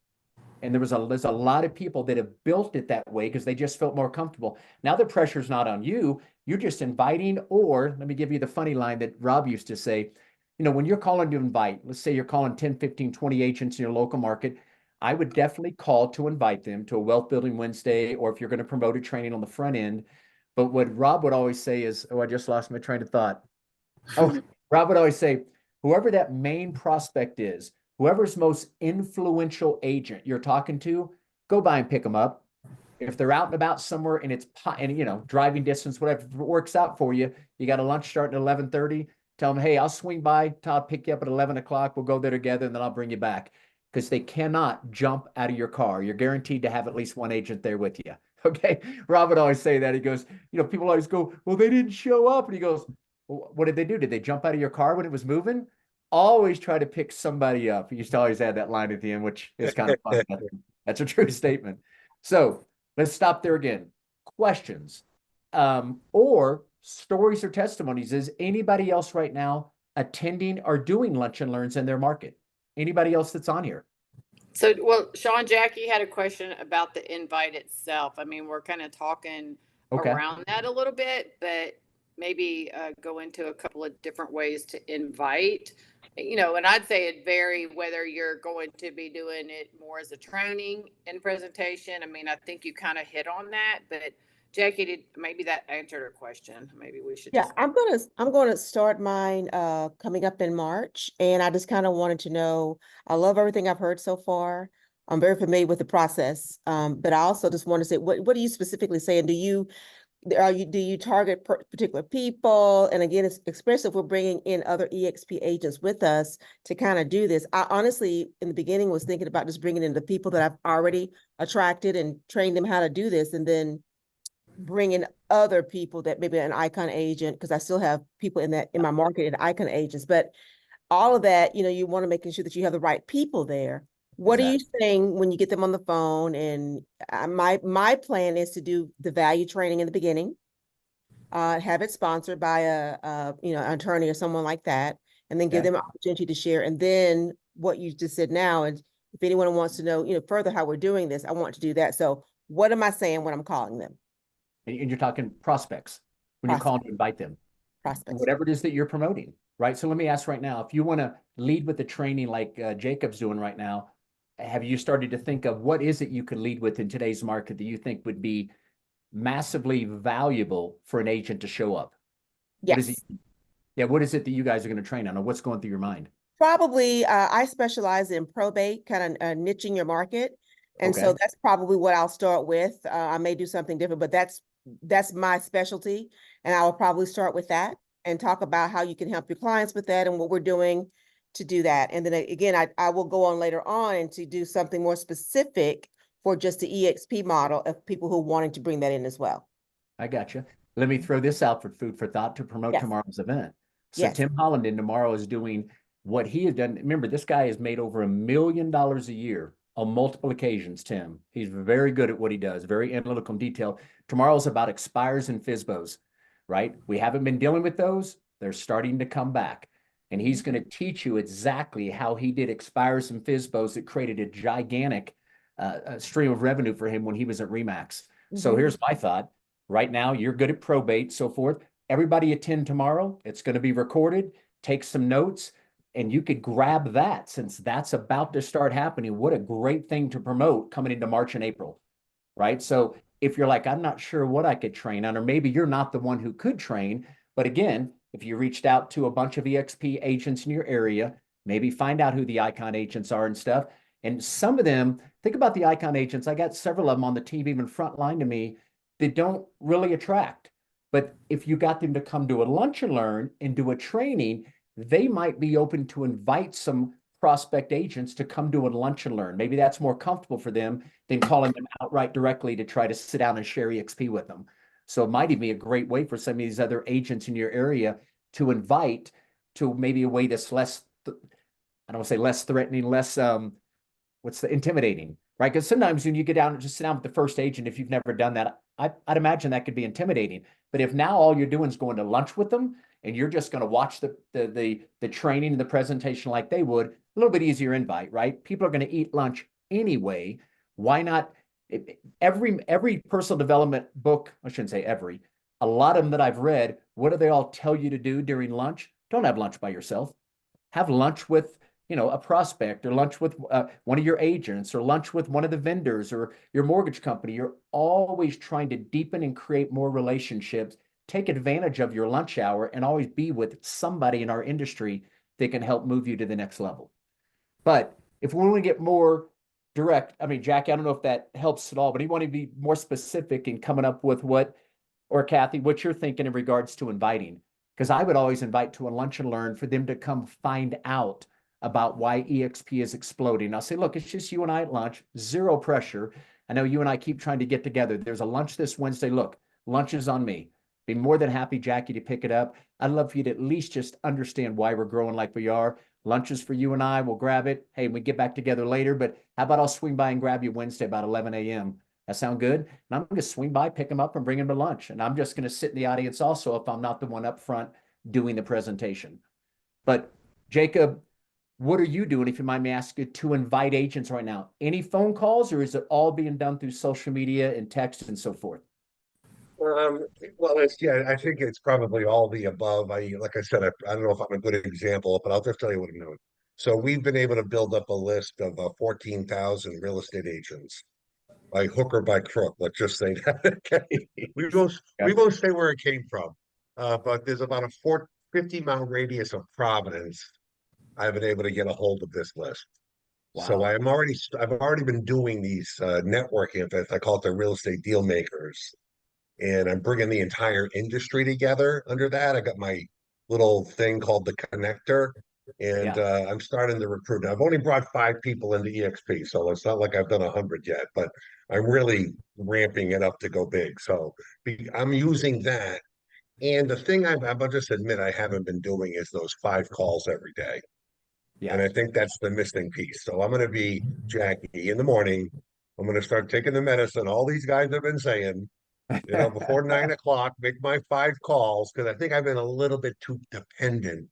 Speaker 1: And there's a lot of people that have built it that way because they just felt more comfortable. Now the pressure's not on you. You're just inviting, or let me give you the funny line that Rob used to say, when you're calling to invite, let's say you're calling 10, 15, 20 agents in your local market, I would definitely call to invite them to a Wealth Building Wednesday, or if you're going to promote a training on the front end. But what Rob would always say is, I just lost my train of thought. Rob would always say, whoever that main prospect is, whoever's most influential agent you're talking to, go by and pick them up. If they're out and about somewhere and it's driving distance, whatever, if it works out for you, you got a lunch starting at 11:30, tell them, hey, I'll swing by, Todd, pick you up at 11 o'clock. We'll go there together and then I'll bring you back. Because they cannot jump out of your car. You're guaranteed to have at least one agent there with you. Okay. Rob would always say that. He goes, people always go, well, they didn't show up. And he goes, well, what did they do? Did they jump out of your car when it was moving? Always try to pick somebody up. He used to always add that line at the end, which is kind of funny. That's a true statement. So let's stop there again. Questions or stories or testimonies. Is anybody else right now attending or doing Lunch and Learns in their market? Anybody else that's on here?
Speaker 2: So, well, Sean, Jackie had a question about the invite itself. I mean, we're kind of talking around that a little bit, but maybe go into a couple of different ways to invite. And I'd say it vary whether you're going to be doing it more as a training and presentation. I mean, I think you kind of hit on that, but Jackie, maybe that answered her question. Maybe we should.
Speaker 5: Yeah, I'm gonna start mine coming up in March, and I just kind of wanted to know. I love everything I've heard so far. I'm very familiar with the process, but I also just want to say, what are you specifically saying? Do you target particular people? And again, especially if we're bringing in other EXP agents with us to kind of do this. I honestly, in the beginning, was thinking about just bringing in the people that I've already attracted and trained them how to do this, and then bring in other people that maybe an icon agent, because I still have people in my market and icon agents, but all of that, you want to make sure that you have the right people there. What are you saying when you get them on the phone? And my plan is to do the value training in the beginning, have it sponsored by an attorney or someone like that, and then give them an opportunity to share. And then what you just said now, and if anyone wants to know, further how we're doing this, I want to do that. So what am I saying when I'm calling them?
Speaker 1: And you're talking prospects when you're calling to invite them.
Speaker 5: Prospects.
Speaker 1: Whatever it is that you're promoting, right? So let me ask right now, if you want to lead with the training like Jacob's doing right now, have you started to think of what is it you could lead with in today's market that you think would be massively valuable for an agent to show up?
Speaker 5: Yes.
Speaker 1: What is it? Yeah, what is it that you guys are going to train on, or what's going through your mind?
Speaker 5: Probably, I specialize in probate, kind of niching your market. And so that's probably what I'll start with. I may do something different, but that's my specialty. And I will probably start with that and talk about how you can help your clients with that and what we're doing to do that. And then again, I will go on later on and to do something more specific for just the EXP model of people who are wanting to bring that in as well.
Speaker 1: I got you. Let me throw this out for food for thought to promote tomorrow's event. So Tim Holland tomorrow is doing what he has done. Remember, this guy has made over $1 million a year on multiple occasions, Tim. He's very good at what he does, very analytical and detailed. Tomorrow's about expires and FSBOs, right? We haven't been dealing with those. They're starting to come back. And he's going to teach you exactly how he did expires and FSBOs that created a gigantic stream of revenue for him when he was at Remax. So here's my thought. Right now, you're good at probate, so forth. Everybody attend tomorrow. It's going to be recorded. Take some notes. And you could grab that since that's about to start happening. What a great thing to promote coming into March and April, right? So if you're like, I'm not sure what I could train on, or maybe you're not the one who could train, but again, if you reached out to a bunch of EXP agents in your area, maybe find out who the icon agents are and stuff. And some of them, think about the icon agents. I got several of them on the team, even frontline to me, that don't really attract. But if you got them to come to a lunch and learn and do a training, they might be open to invite some prospect agents to come to a lunch and learn. Maybe that's more comfortable for them than calling them outright directly to try to sit down and share EXP with them. So it might even be a great way for some of these other agents in your area to invite to maybe a way that's less, I don't want to say less threatening, less what's the intimidating, right? Because sometimes when you get down and just sit down with the first agent, if you've never done that, I'd imagine that could be intimidating. But if now all you're doing is going to lunch with them and you're just going to watch the training and the presentation like they would, a little bit easier invite, right? People are going to eat lunch anyway. Why not? Every personal development book, I shouldn't say every, a lot of them that I've read, what do they all tell you to do during lunch? Don't have lunch by yourself. Have lunch with, a prospect, or lunch with one of your agents, or lunch with one of the vendors or your mortgage company. You're always trying to deepen and create more relationships. Take advantage of your lunch hour and always be with somebody in our industry that can help move you to the next level. But if we want to get more direct, I mean, Jackie, I don't know if that helps at all, but you want to be more specific in coming up with or Kathy, what you're thinking in regards to inviting. Because I would always invite to a lunch and learn for them to come find out about why EXP is exploding. I'll say, look, it's just you and I at lunch, zero pressure. I know you and I keep trying to get together. There's a lunch this Wednesday. Look, lunch is on me. Be more than happy, Jackie, to pick it up. I'd love for you to at least just understand why we're growing like we are. Lunch is for you and I. We'll grab it. Hey, we get back together later, but how about I'll swing by and grab you Wednesday about 11 a.m. That sound good? And I'm going to swing by, pick them up, and bring them to lunch. And I'm just going to sit in the audience also if I'm not the one up front doing the presentation. But Jacob, what are you doing, if you mind me asking, to invite agents right now? Any phone calls, or is it all being done through social media and text and so forth?
Speaker 3: Well, I think it's probably all the above. Like I said, I don't know if I'm a good example, but I'll just tell you what I'm doing. So we've been able to build up a list of 14,000 real estate agents by hook or by crook. Let's just say that. Okay. We won't say where it came from. But there's about a 50-mile radius of Providence. I've been able to get a hold of this list. So
Speaker 1: Wow.
Speaker 3: I've already been doing these networking events. I call it the real estate deal makers, and I'm bringing the entire industry together under that. I got my little thing called the connector, and
Speaker 1: Yeah.
Speaker 3: I'm starting to recruit. I've only brought 5 people into EXP, so it's not like I've done 100 yet, but I'm really ramping it up to go big. So I'm using that. And the thing I'll just admit I haven't been doing is those 5 calls every day.
Speaker 1: Yeah.
Speaker 3: And I think that's the missing piece. So I'm going to be Jackie in the morning. I'm going to start taking the medicine. All these guys have been saying, before 9 o'clock, make my 5 calls, because I think I've been a little bit too dependent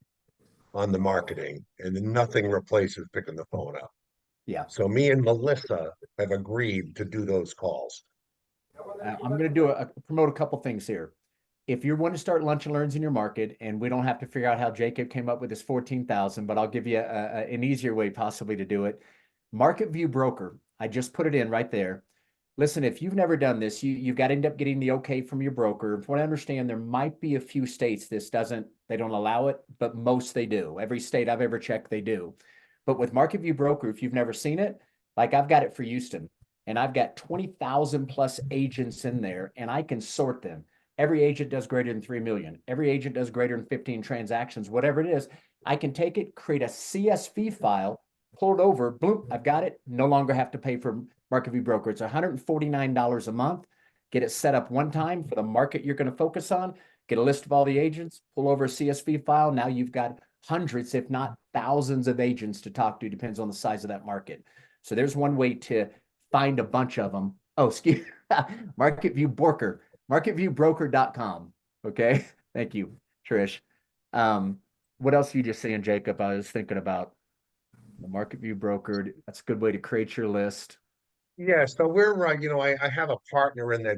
Speaker 3: on the marketing, and nothing replaces picking the phone up.
Speaker 1: Yeah.
Speaker 3: So me and Melissa have agreed to do those calls.
Speaker 1: I'm going to promote a couple things here. If you want to start lunch and learns in your market, and we don't have to figure out how Jacob came up with his 14,000, but I'll give you an easier way possibly to do it. Market View Broker. I just put it in right there. Listen, if you've never done this, you've got to end up getting the okay from your broker. From what I understand, there might be a few states they don't allow it, but most they do. Every state I've ever checked, they do. But with Market View Broker, if you've never seen it, like I've got it for Houston, and I've got 20,000 plus agents in there, and I can sort them. Every agent does greater than 3 million. Every agent does greater than 15 transactions, whatever it is. I can take it, create a CSV file, pull it over, boom, I've got it. No longer have to pay for Market View Broker. It's $149 a month. Get it set up one time for the market you're going to focus on. Get a list of all the agents, pull over a CSV file. Now you've got hundreds, if not thousands of agents to talk to, depends on the size of that market. So there's one way to find a bunch of them. Oh, excuse me. Market View Broker, marketviewbroker.com. Okay. Thank you, Trish. What else are you just saying, Jacob? I was thinking about the Market View Broker. That's a good way to create your list.
Speaker 3: Yeah, so I have a partner in that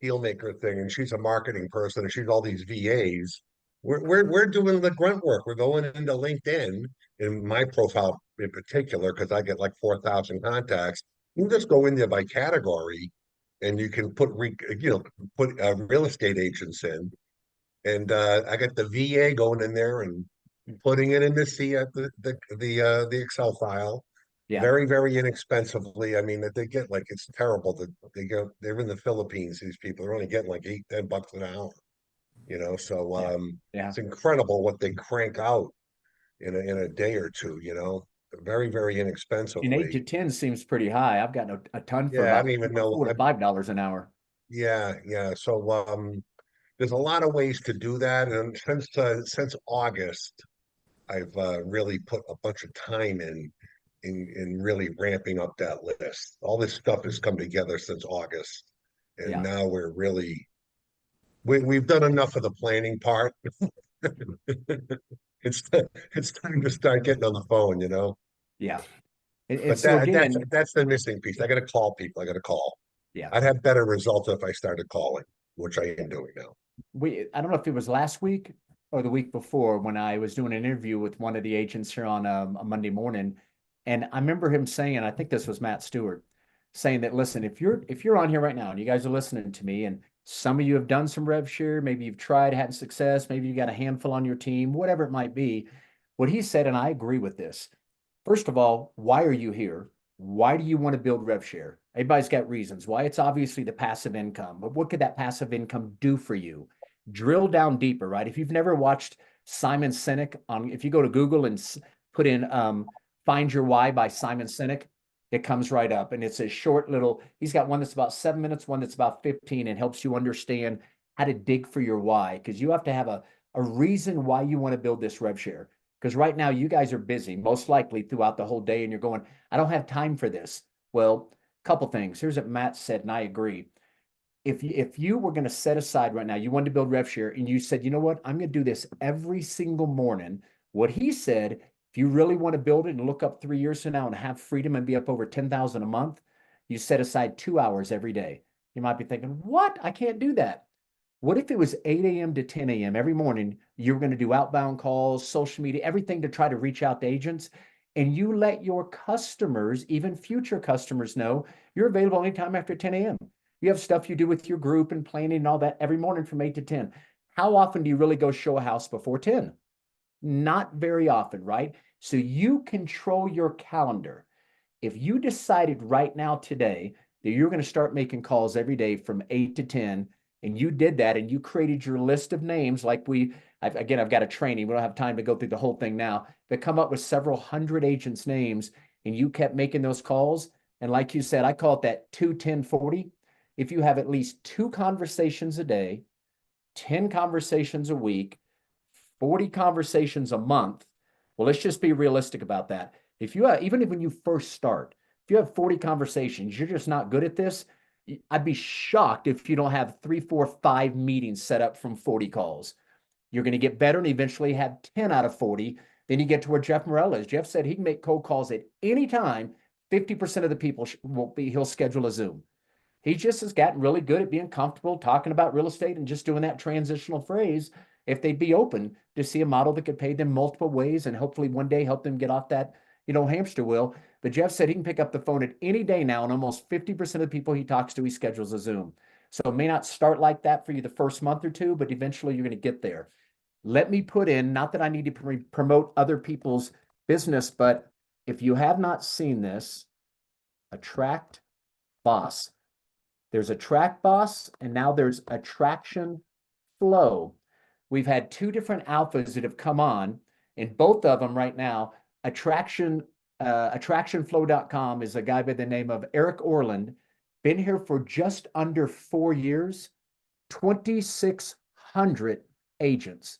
Speaker 3: deal maker thing, and she's a marketing person, and she's all these VAs. We're doing the grunt work. We're going into LinkedIn, in my profile in particular, because I get like 4,000 contacts. You can just go in there by category, and you can put real estate agents in, and I got the VA going in there and putting it in the Excel file
Speaker 1: Yeah.
Speaker 3: very, very inexpensively. I mean, that they get, like, it's terrible that they're in the Philippines, these people. They're only getting like 8, 10 bucks an hour, so
Speaker 1: Yeah.
Speaker 3: it's incredible what they crank out in a day or two, very, very
Speaker 1: And 8
Speaker 3: inexpensively.
Speaker 1: to 10 seems pretty high. I've gotten a ton for
Speaker 3: Yeah, I
Speaker 1: about
Speaker 3: don't even know.
Speaker 1: $4 to $5 an hour.
Speaker 3: Yeah. So there's a lot of ways to do that, and since August, I've really put a bunch of time in really ramping up that list. All this stuff has come together since August, and
Speaker 1: Yeah.
Speaker 3: now we've done enough of the planning part. It's time to start getting on the phone, you know.
Speaker 1: Yeah. And
Speaker 3: But
Speaker 1: so
Speaker 3: that's
Speaker 1: again,
Speaker 3: that's the missing piece. I got to call people. I got to call.
Speaker 1: yeah,
Speaker 3: I'd have better results if I started calling, which I am doing now.
Speaker 1: I don't know if it was last week or the week before when I was doing an interview with one of the agents here on a Monday morning. And I remember him saying, I think this was Matt Stewart, saying that, listen, if you're on here right now and you guys are listening to me and some of you have done some rev share, maybe you've tried, had success, maybe you got a handful on your team, whatever it might be. What he said, and I agree with this. First of all, why are you here? Why do you want to build rev share? Everybody's got reasons why. It's obviously the passive income, but what could that passive income do for you? Drill down deeper, right? If you've never watched Simon Sinek if you go to Google and put in Find Your Why by Simon Sinek, it comes right up. And it's a short little, he's got one that's about 7 minutes, one that's about 15, and helps you understand how to dig for your why. Because you have to have a reason why you want to build this rev share. Because right now you guys are busy, most likely throughout the whole day, and you're going, I don't have time for this. Well, a couple things. Here's what Matt said, and I agree. If you were going to set aside right now, you wanted to build rev share, and you said, you know what, I'm going to do this every single morning. What he said, if you really want to build it and look up 3 years from now and have freedom and be up over 10,000 a month, you set aside 2 hours every day. You might be thinking, what? I can't do that. What if it was 8 a.m. to 10 a.m. every morning? You were going to do outbound calls, social media, everything to try to reach out to agents. And you let your customers, even future customers, know you're available anytime after 10 a.m. You have stuff you do with your group and planning and all that every morning from 8 to 10. How often do you really go show a house before 10? Not very often, right? So you control your calendar. If you decided right now today that you're going to start making calls every day from 8 to 10, and you did that and you created your list of names like I've got a training. We don't have time to go through the whole thing now, but come up with several hundred agents' names and you kept making those calls. And like you said, I call it that 2-10-40. If you have at least 2 conversations a day, 10 conversations a week, 40 conversations a month. Well, let's just be realistic about that. If you have, even if when you first start, if you have 40 conversations, you're just not good at this. I'd be shocked if you don't have 3, 4, 5 meetings set up from 40 calls. You're going to get better and eventually have 10 out of 40. Then you get to where Jeff Morella is. Jeff said he can make cold calls at any time. 50% of the people he'll schedule a Zoom. He just has gotten really good at being comfortable talking about real estate and just doing that transitional phrase. If they'd be open to see a model that could pay them multiple ways and hopefully one day help them get off that, hamster wheel. But Jeff said he can pick up the phone at any day now, and almost 50% of the people he talks to, he schedules a Zoom. So it may not start like that for you the first month or two, but eventually you're going to get there. Let me put in, not that I need to promote other people's business, but if you have not seen this, Attract Boss. There's Attract Boss, and now there's Attraction Flow. We've had 2 different alphas that have come on, and both of them right now, attractionflow.com is a guy by the name of Eric Orland, been here for just under 4 years, 2,600 agents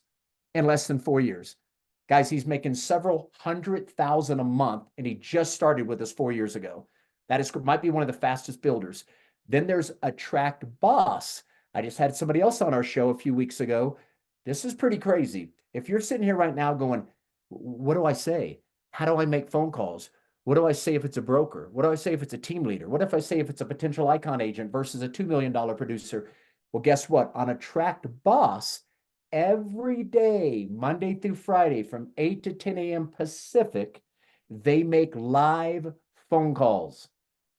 Speaker 1: in less than 4 years. Guys, he's making several $100,000 a month, and he just started with us 4 years ago. Might be one of the fastest builders. Then there's Attract Boss. I just had somebody else on our show a few weeks ago. This is pretty crazy. If you're sitting here right now going, what do I say? How do I make phone calls? What do I say if it's a broker? What do I say if it's a team leader? What if I say if it's a potential icon agent versus a $2 million producer? Well, guess what? On Attract Boss, every day, Monday through Friday, from 8 to 10 a.m. Pacific, they make live phone calls.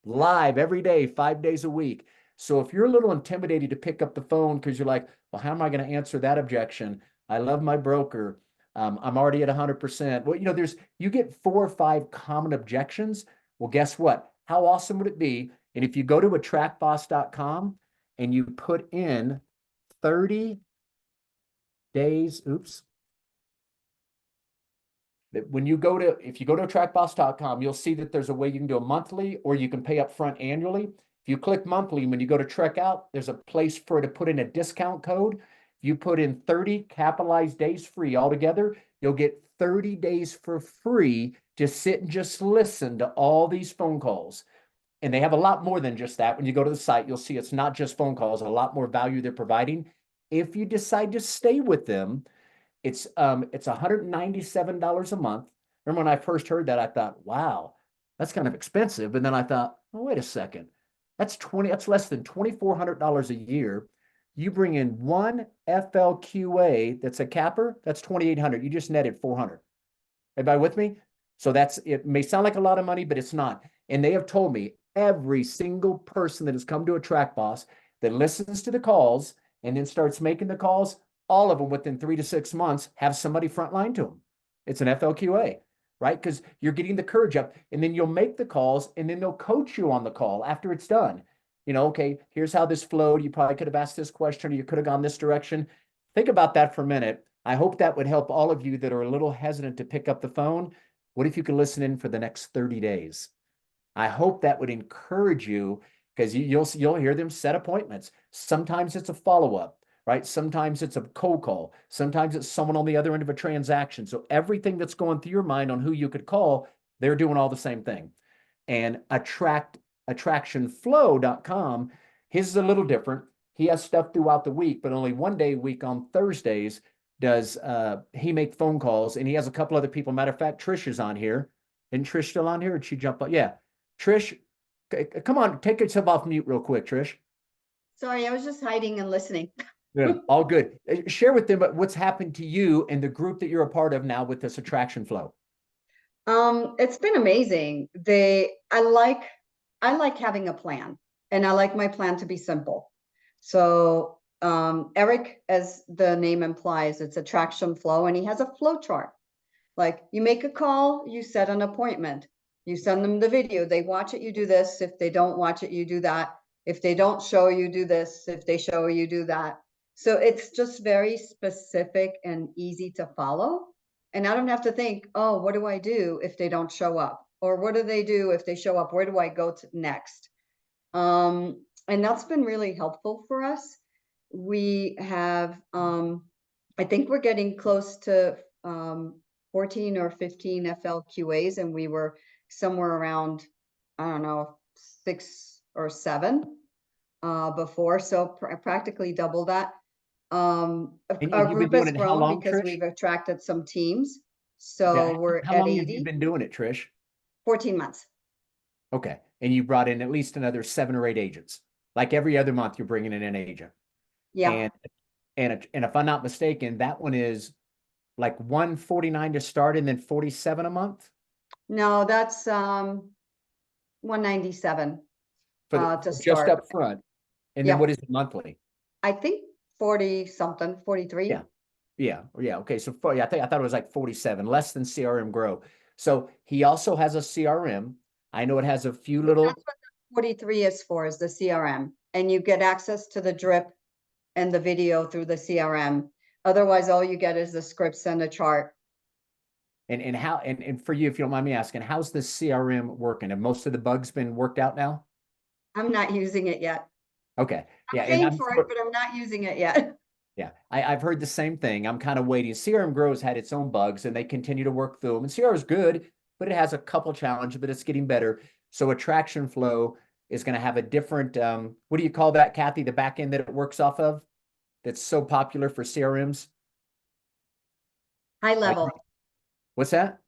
Speaker 1: Live every day, 5 days a week. So if you're a little intimidated to pick up the phone because you're like, well, how am I going to answer that objection? I love my broker. I'm already at 100%. Well, you get 4 or 5 common objections. Well, guess what? How awesome would it be? And if you go to attractboss.com and you put in 30 days, that when you go to, if you go to trackboss.com, you'll see that there's a way you can do a monthly or you can pay up front annually. If you click monthly, when you go to checkout, there's a place for it to put in a discount code. If you put in 30 capitalized days free altogether, you'll get 30 days for free to sit and just listen to all these phone calls. And they have a lot more than just that. When you go to the site, you'll see it's not just phone calls, a lot more value they're providing. If you decide to stay with them, it's $197 a month. Remember when I first heard that, I thought, wow, that's kind of expensive. But then I thought, oh, wait a second. That's less than $2,400 a year. You bring in one FLQA that's a capper, that's $2,800. You just netted $400. Everybody with me? So it may sound like a lot of money, but it's not. And they have told me every single person that has come to a Track Boss that listens to the calls and then starts making the calls, all of them within 3 to 6 months have somebody frontline to them. It's an FLQA, right? Because you're getting the courage up, and then you'll make the calls, and then they'll coach you on the call after it's done. Okay, here's how this flowed. You probably could have asked this question, or you could have gone this direction. Think about that for a minute. I hope that would help all of you that are a little hesitant to pick up the phone. What if you could listen in for the next 30 days? I hope that would encourage you, because you'll hear them set appointments. Sometimes it's a follow-up, right? Sometimes it's a cold call. Sometimes it's someone on the other end of a transaction. So everything that's going through your mind on who you could call, they're doing all the same thing. And attractionflow.com, his is a little different. He has stuff throughout the week, but only one day a week on Thursdays does he make phone calls, and he has a couple other people. Matter of fact, Trish is on here. Isn't Trish still on here? Or did she jump up? Yeah. Trish, come on, take yourself off mute real quick, Trish.
Speaker 6: Sorry, I was just hiding and listening.
Speaker 1: Yeah, all good. Share with them what's happened to you and the group that you're a part of now with this attraction flow.
Speaker 6: It's been amazing. I like having a plan, and I like my plan to be simple. So Eric, as the name implies, it's attraction flow, and he has a flow chart. Like, you make a call, you set an appointment, you send them the video, they watch it, you do this. If they don't watch it, you do that. If they don't show, you do this. If they show, you do that. So it's just very specific and easy to follow. And I don't have to think, oh, what do I do if they don't show up? Or what do they do if they show up? Where do I go to next? And that's been really helpful for us. We have, I think we're getting close to 14 or 15 FLQAs, and we were somewhere around, I don't know, 6 or 7 before, so practically double that. Our group has grown because we've attracted some teams, so we're
Speaker 1: how
Speaker 6: at
Speaker 1: long
Speaker 6: 80.
Speaker 1: Have you been doing it, Trish?
Speaker 6: 14 months.
Speaker 1: Okay, and you brought in at least another 7 or 8 agents. Like every other month, you're bringing in an agent.
Speaker 6: Yeah.
Speaker 1: And if I'm not mistaken, that one is like 149 to start and then 47 a month?
Speaker 6: No, that's 197 to
Speaker 1: just
Speaker 6: start.
Speaker 1: up front. And then what is it monthly?
Speaker 6: I think 40 something, 43.
Speaker 1: Yeah. Okay. So I thought it was like 47, less than CRM Grow. So he also has a CRM. I know it has a few little.
Speaker 6: That's what the 43 is for, is the CRM, and you get access to the drip and the video through the CRM. Otherwise, all you get is the scripts and a chart.
Speaker 1: And how, and for you, if you don't mind me asking, how's the CRM working? Have most of the bugs been worked out now?
Speaker 6: I'm not using it yet.
Speaker 1: Okay. Yeah.
Speaker 6: I'm paying for it, but I'm not using it yet.
Speaker 1: Yeah, I've heard the same thing. I'm kind of waiting. CRM Grow's had its own bugs, and they continue to work through them. And CRM is good, but it has a couple challenges, but it's getting better. So Attraction Flow is going to have a different, what do you call that, Kathy, the back end that it works off of that's so popular for CRMs?
Speaker 6: High level.
Speaker 1: What's that?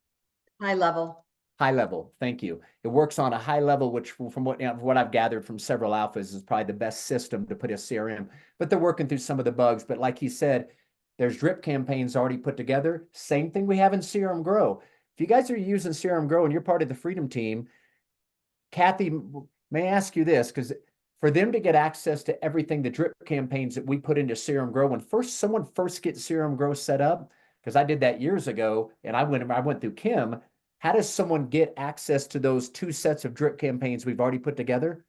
Speaker 6: High level.
Speaker 1: High level. Thank you. It works on a high level, which from what I've gathered from several alphas is probably the best system to put a CRM, but they're working through some of the bugs. But like he said, there's drip campaigns already put together. Same thing we have in CRM Grow. If you guys are using CRM Grow and you're part of the Freedom Team, Kathy, may I ask you this? Because for them to get access to everything, the drip campaigns that we put into CRM Grow, when someone first gets CRM Grow set up, because I did that years ago, and I went through Kim. How does someone get access to those 2 sets of drip campaigns we've already put together?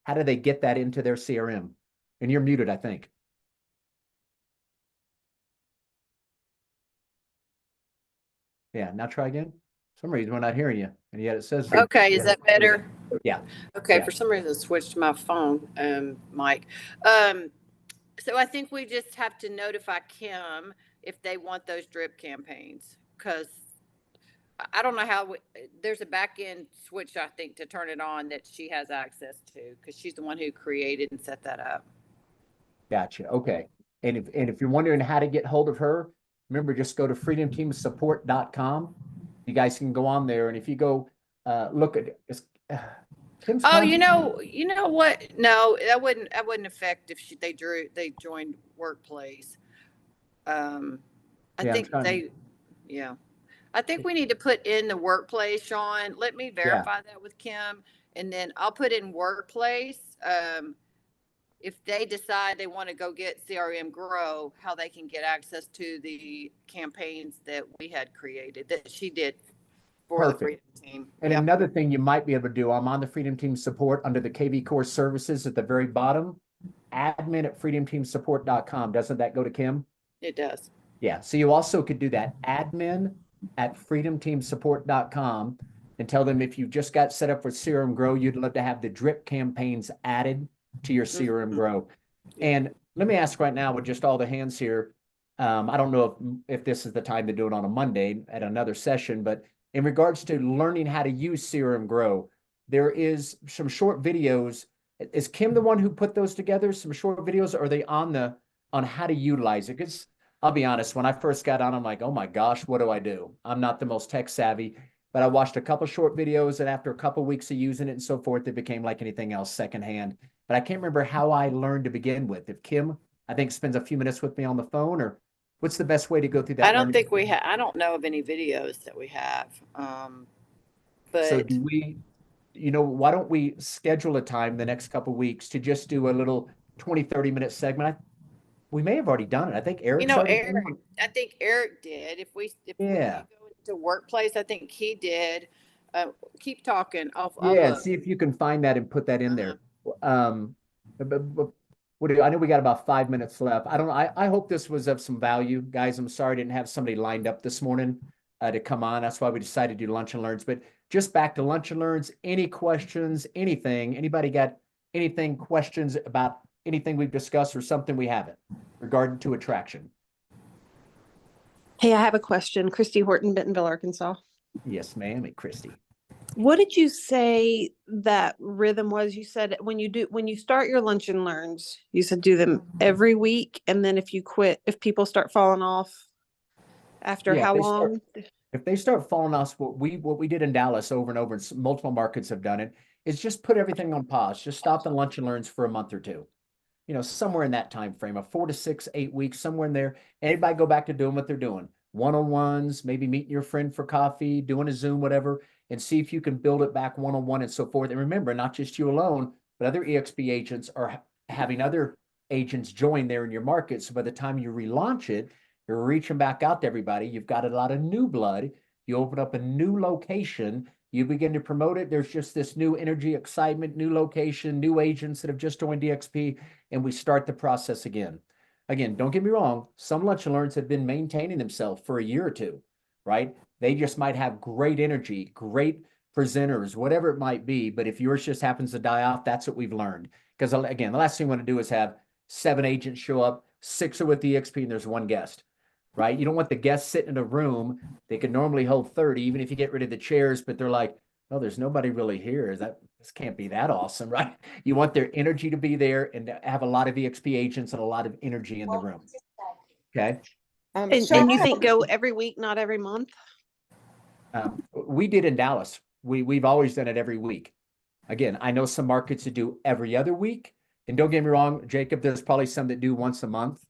Speaker 1: How do they get that into their CRM? And you're muted, I think. Yeah, now try again. For some reason we're not hearing you, and yet it says.
Speaker 2: Okay, is that better?
Speaker 1: Yeah.
Speaker 2: Okay,
Speaker 1: Yeah.
Speaker 2: for some reason, I switched to my phone, mic. So I think we just have to notify Kim if they want those drip campaigns, because I don't know how, there's a back end switch, I think, to turn it on that she has access to, because she's the one who created and set that up.
Speaker 1: Gotcha. Okay. And if you're wondering how to get hold of her, remember, just go to freedomteamsupport.com. You guys can go on there, and if you go look at Kim's
Speaker 2: Oh,
Speaker 1: contact.
Speaker 2: you know what? No, that wouldn't affect if they joined Workplace. I
Speaker 1: Yeah, I'm
Speaker 2: think
Speaker 1: trying to.
Speaker 2: yeah. I think we need to put in the Workplace, Sean. Let me
Speaker 1: Yeah.
Speaker 2: verify that with Kim, and then I'll put in Workplace. If they decide they want to go get CRM Grow, how they can get access to the campaigns that we had created, that she did for the
Speaker 1: Perfect.
Speaker 2: Freedom Team.
Speaker 1: And
Speaker 2: Yep.
Speaker 1: another thing you might be able to do, I'm on the Freedom Team Support under the KV Core Services at the very bottom. Admin at freedomteamsupport.com. Doesn't that go to Kim?
Speaker 2: It does.
Speaker 1: Yeah. So you also could do that. Admin at freedomteamsupport.com and tell them if you just got set up with CRM Grow, you'd love to have the drip campaigns added to your CRM Grow. And let me ask right now with just all the hands here. I don't know if this is the time to do it on a Monday at another session, but in regards to learning how to use CRM Grow, there is some short videos. Is Kim the one who put those together? Some short videos, or are they on how to utilize it? Because I'll be honest, when I first got on, I'm like, oh my gosh, what do I do? I'm not the most tech savvy, but I watched a couple short videos, and after a couple weeks of using it and so forth, it became like anything else, secondhand. But I can't remember how I learned to begin with. If Kim, I think, spends a few minutes with me on the phone, or what's the best way to go through that?
Speaker 2: I don't think we have. I don't know of any videos that we have.
Speaker 1: So
Speaker 2: But
Speaker 1: do we, why don't we schedule a time the next couple of weeks to just do a little 20, 30-minute segment? We may have already done it. I think Eric's already done one.
Speaker 2: I think Eric did. If we
Speaker 1: Yeah.
Speaker 2: go into Workplace, I think he did. Keep talking. I'll
Speaker 1: Yeah,
Speaker 2: look.
Speaker 1: see if you can find that and put that in there. But I know we got about 5 minutes left. I don't know. I hope this was of some value, guys. I'm sorry I didn't have somebody lined up this morning to come on. That's why we decided to do lunch and learns. But just back to lunch and learns. Any questions? Anything? Anybody got anything? Questions about anything we've discussed or something we haven't regarding to attraction?
Speaker 7: Hey, I have a question. Christy Horton, Bentonville, Arkansas.
Speaker 1: Yes, ma'am. And Christy.
Speaker 7: What did you say that rhythm was? You said when you start your lunch and learns, you said do them every week, and then if you quit, if people start falling off after
Speaker 1: Yeah,
Speaker 7: how long?
Speaker 1: If they start falling off, what we did in Dallas over and over, and multiple markets have done it, is just put everything on pause. Just stop the lunch and learns for a month or two. Somewhere in that time frame of 4 to 6, 8 weeks, somewhere in there. Everybody go back to doing what they're doing. One-on-ones, maybe meeting your friend for coffee, doing a Zoom, whatever, and see if you can build it back one-on-one and so forth. And remember, not just you alone, but other EXP agents are having other agents join there in your market. So by the time you relaunch it, you're reaching back out to everybody. You've got a lot of new blood. You open up a new location. You begin to promote it. There's just this new energy, excitement, new location, new agents that have just joined DXP, and we start the process again. Again, don't get me wrong. Some lunch and learns have been maintaining themselves for a year or two, right? They just might have great energy, great presenters, whatever it might be. But if yours just happens to die off, that's what we've learned. Because again, the last thing we want to do is have 7 agents show up, 6 are with DXP, and there's 1 guest, right? You don't want the guests sitting in a room. They could normally hold 30, even if you get rid of the chairs, but they're like, oh, there's nobody really here. This can't be that awesome, right? You want their energy to be there and to have a lot of EXP agents and a lot of energy in the room. Okay.
Speaker 7: And
Speaker 5: Sean,
Speaker 7: you think go every week, not every month?
Speaker 1: We did in Dallas. We've always done it every week. Again, I know some markets that do every other week. And don't get me wrong, Jacob, there's probably some that do once a month.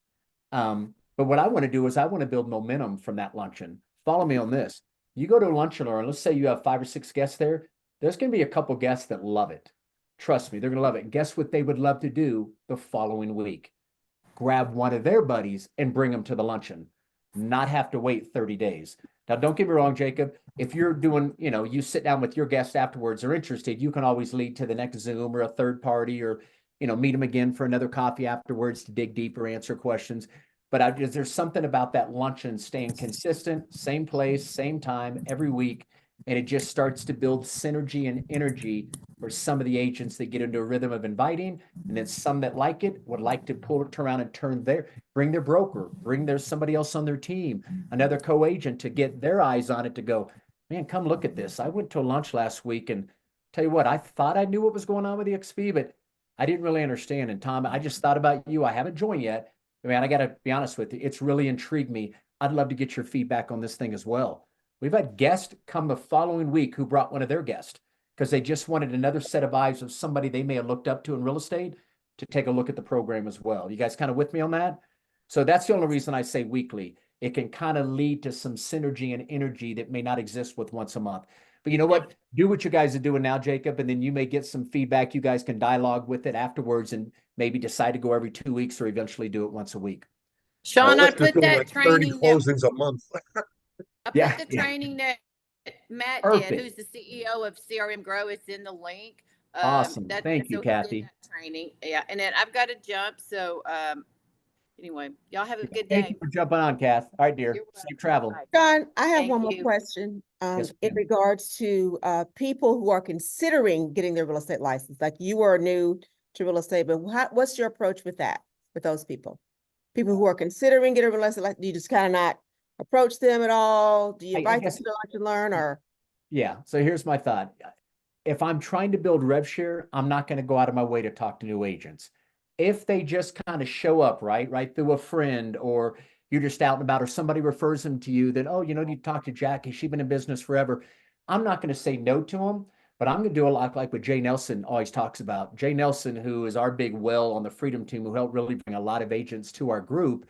Speaker 1: But what I want to do is I want to build momentum from that luncheon. Follow me on this. You go to a lunch and learn, let's say you have 5 or 6 guests there. There's going to be a couple guests that love it. Trust me, they're going to love it. Guess what they would love to do the following week? Grab one of their buddies and bring them to the luncheon, not have to wait 30 days. Now, don't get me wrong, Jacob. If you're doing, you sit down with your guests afterwards, are interested, you can always lead to the next Zoom or a third party or, meet them again for another coffee afterwards to dig deeper, answer questions. but there's something about that luncheon staying consistent, same place, same time every week. And it just starts to build synergy and energy for some of the agents that get into a rhythm of inviting. And then some that like it would like to pull it around and bring their broker, bring their somebody else on their team, another co-agent to get their eyes on it to go, man, come look at this. I went to a lunch last week and tell you what, I thought I knew what was going on with the XP, but I didn't really understand. And Tom, I just thought about you. I haven't joined yet. Man, I got to be honest with you. It's really intrigued me. I'd love to get your feedback on this thing as well. We've had guests come the following week who brought one of their guests because they just wanted another set of eyes of somebody they may have looked up to in real estate to take a look at the program as well. You guys kind of with me on that? So that's the only reason I say weekly. It can kind of lead to some synergy and energy that may not exist with once a month. But you know what? Do what you guys are doing now, Jacob, and then you may get some feedback. You guys can dialogue with it afterwards and maybe decide to go every 2 weeks or eventually do it once a week.
Speaker 2: Sean, I
Speaker 3: Let's just
Speaker 2: put
Speaker 3: do
Speaker 2: that
Speaker 3: like 30
Speaker 2: training that
Speaker 3: closings a month.
Speaker 2: I put
Speaker 1: Yeah,
Speaker 2: the
Speaker 1: yeah.
Speaker 2: training that Matt
Speaker 1: Perfect.
Speaker 2: did, who's the CEO of CRM Grow. It's in the link.
Speaker 1: Awesome.
Speaker 2: That
Speaker 1: Thank you,
Speaker 2: so he
Speaker 1: Kathy.
Speaker 2: did that training. Yeah, and then I've got to jump. So anyway, y'all have a good
Speaker 1: Thank
Speaker 2: day.
Speaker 1: you for jumping on, Kath. All right, dear.
Speaker 2: You're
Speaker 1: Safe travel.
Speaker 2: welcome.
Speaker 5: John, I have
Speaker 2: Thank
Speaker 5: one more
Speaker 2: you.
Speaker 5: question,
Speaker 1: Yes,
Speaker 5: in
Speaker 1: ma'am.
Speaker 5: regards to, people who are considering getting their real estate license, like you are new to real estate, but what's your approach with that, with those people? People who are considering getting a real estate license, do you just kind of not approach them at all? Do you
Speaker 1: I
Speaker 5: invite them
Speaker 1: guess,
Speaker 5: to lunch and learn, or?
Speaker 1: yeah. So here's my thought. If I'm trying to build rev share, I'm not going to go out of my way to talk to new agents. If they just kind of show up, right through a friend, or you're just out and about, or somebody refers them to you that, oh, you talk to Jackie, she's been in business forever. I'm not going to say no to them, but I'm going to do a lot like what Jay Nelson always talks about. Jay Nelson, who is our big well on the Freedom Team, who helped really bring a lot of agents to our group.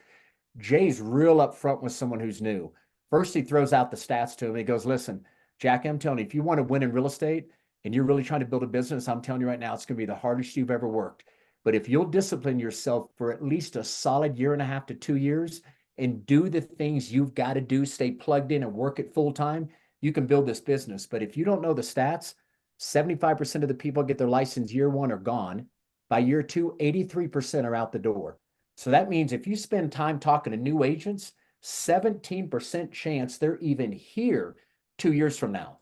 Speaker 1: Jay's real upfront with someone who's new. First, he throws out the stats to him. He goes, listen, Jack, I'm telling you, if you want to win in real estate and you're really trying to build a business, I'm telling you right now, it's going to be the hardest you've ever worked. But if you'll discipline yourself for at least a solid 1.5 to 2 years and do the things you've got to do, stay plugged in and work it full time, you can build this business. But if you don't know the stats, 75% of the people get their license year 1 are gone. By year 2, 83% are out the door. So that means if you spend time talking to new agents, 17% chance they're even here 2 years from now.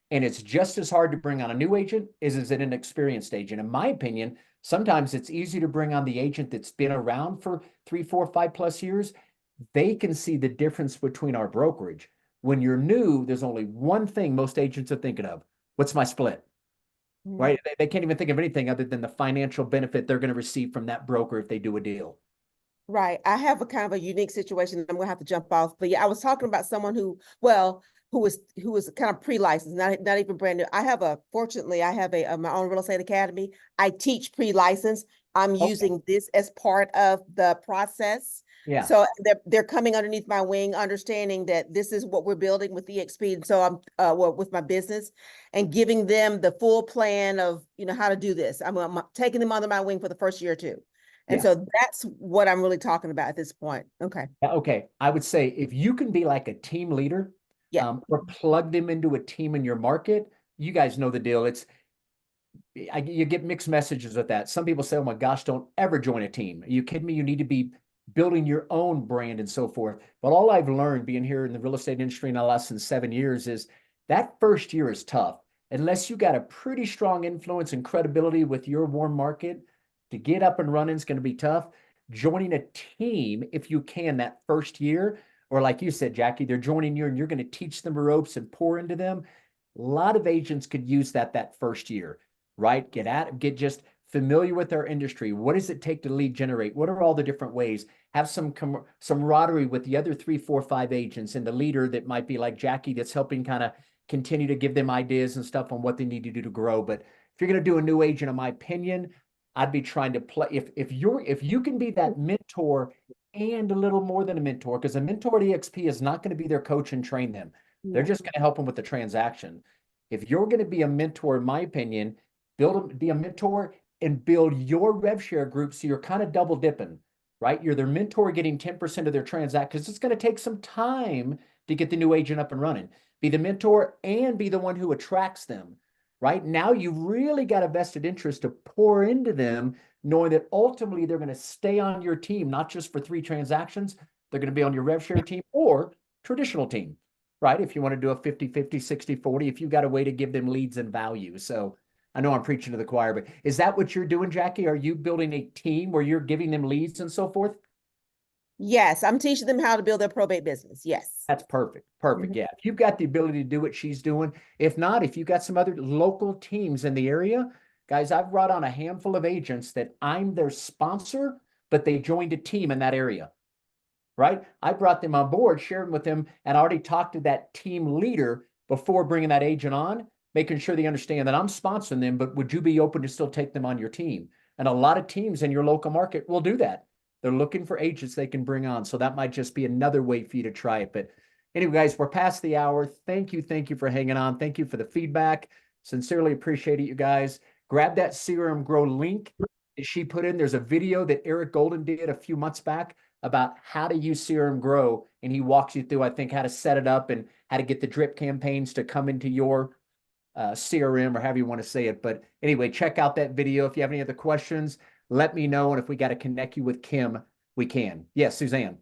Speaker 1: And it's just as hard to bring on a new agent as is it an experienced agent. In my opinion, sometimes it's easy to bring on the agent that's been around for 3, 4, 5+ years. They can see the difference between our brokerage. When you're new, there's only one thing most agents are thinking of. What's my split? Right? They can't even think of anything other than the financial benefit they're going to receive from that broker if they do a deal.
Speaker 5: Right. I have a kind of a unique situation. I'm gonna have to jump off, but yeah, I was talking about someone who was kind of pre-licensed, not even brand new. Fortunately, I have my own real estate academy. I teach pre-license. I'm using this as part of the process.
Speaker 1: Yeah.
Speaker 5: So they're coming underneath my wing, understanding that this is what we're building with EXP. And so I'm with my business and giving them the full plan of how to do this. I'm taking them under my wing for the first year or two. And so that's what I'm really talking about at this point. Okay.
Speaker 1: Okay. I would say if you can be like a team leader, or plug them into a team in your market, you guys know the deal. You get mixed messages with that. Some people say, oh my gosh, don't ever join a team. Are you kidding me? You need to be building your own brand and so forth. But all I've learned being here in the real estate industry in less than 7 years is that first year is tough. Unless you got a pretty strong influence and credibility with your warm market, to get up and running is going to be tough. Joining a team, if you can, that first year, or like you said, Jackie, they're joining you and you're going to teach them the ropes and pour into them. A lot of agents could use that first year, right? Get just familiar with our industry. What does it take to lead generate? What are all the different ways? Have some camaraderie with the other 3, 4, 5 agents and the leader that might be like Jackie that's helping kind of continue to give them ideas and stuff on what they need to do to grow. But if you're going to do a new agent, in my opinion, I'd be trying to play if you can be that mentor and a little more than a mentor, because a mentor at EXP is not going to be their coach and train them. They're just going to help them with the transaction. If you're going to be a mentor, in my opinion, be a mentor and build your rev share group so you're kind of double dipping, right? You're their mentor getting 10% of their transact because it's going to take some time to get the new agent up and running. Be the mentor and be the one who attracts them. right? Now you really got a vested interest to pour into them, knowing that ultimately they're going to stay on your team, not just for 3 transactions. They're going to be on your rev share team or traditional team, right? If you want to do a 50-50, 60-40, if you've got a way to give them leads and value. So I know I'm preaching to the choir, but is that what you're doing, Jackie? Are you building a team where you're giving them leads and so forth?
Speaker 5: Yes, I'm teaching them how to build their probate business. Yes.
Speaker 1: That's perfect. Perfect. Yeah. If you've got the ability to do what she's doing, if not, if you've got some other local teams in the area, guys, I've brought on a handful of agents that I'm their sponsor, but they joined a team in that area, right? I brought them on board, shared with them, and already talked to that team leader before bringing that agent on, making sure they understand that I'm sponsoring them, but would you be open to still take them on your team? And a lot of teams in your local market will do that. They're looking for agents they can bring on. So that might just be another way for you to try it. But anyway, guys, we're past the hour. Thank you. Thank you for hanging on. Thank you for the feedback. Sincerely appreciate it, you guys. Grab that CRM Grow link that she put in. There's a video that Eric Golden did a few months back about how to use CRM Grow. And he walks you through, I think, how to set it up and how to get the drip campaigns to come into your CRM or however you want to say it. But anyway, check out that video. If you have any other questions, let me know. And if we got to connect you with Kim, we can. Yes, Suzanne.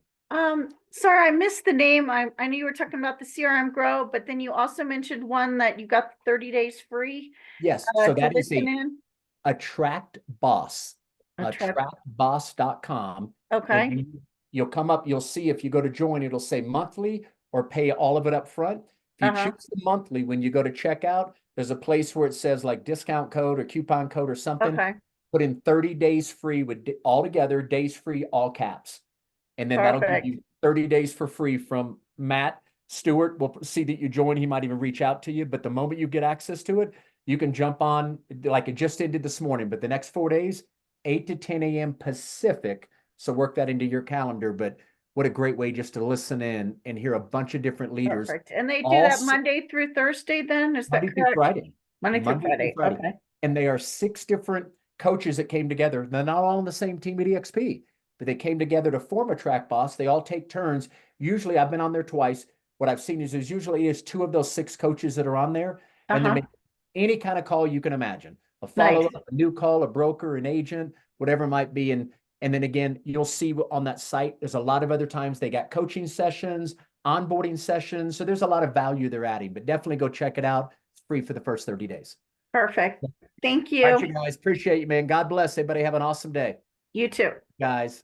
Speaker 8: Sorry, I missed the name. I knew you were talking about the CRM Grow, but then you also mentioned one that you got 30 days free.
Speaker 1: Yes. So
Speaker 8: to
Speaker 1: that is
Speaker 8: listen in.
Speaker 1: Attract Boss. Attractboss.com.
Speaker 8: Okay.
Speaker 1: And you'll come up, you'll see if you go to join, it'll say monthly or pay all of it up front. If you choose the monthly, when you go to checkout, there's a place where it says like discount code or coupon code or something.
Speaker 8: Okay.
Speaker 1: Put in 30 days free with all together, days free, all caps. And then that'll give
Speaker 8: Perfect.
Speaker 1: you 30 days for free from Matt Stewart. We'll see that you join. He might even reach out to you. But the moment you get access to it, you can jump on like it just ended this morning. But the next 4 days, 8 to 10 a.m. Pacific. So work that into your calendar. But what a great way just to listen in and hear a bunch of different leaders.
Speaker 8: Perfect. And they do
Speaker 1: all
Speaker 8: that Monday through Thursday then? Is that
Speaker 1: Monday through
Speaker 8: correct?
Speaker 1: Friday.
Speaker 8: Monday through Friday. Okay.
Speaker 1: And they are 6 different coaches that came together. They're not all on the same team at EXP, but they came together to form a track boss. They all take turns. Usually I've been on there twice. What I've seen is there's usually 2 of those 6 coaches that are on there, and they're making any kind of call you can imagine. A follow-up, a new call, a broker, an agent, whatever it might be. And then again, you'll see on that site, there's a lot of other times they got coaching sessions, onboarding sessions. So there's a lot of value they're adding, but definitely go check it out. It's free for the first 30 days.
Speaker 8: Perfect. Thank
Speaker 1: All right,
Speaker 8: you.
Speaker 1: you guys. Appreciate you, man. God bless. Everybody have an awesome day.
Speaker 8: You too.
Speaker 1: Guys.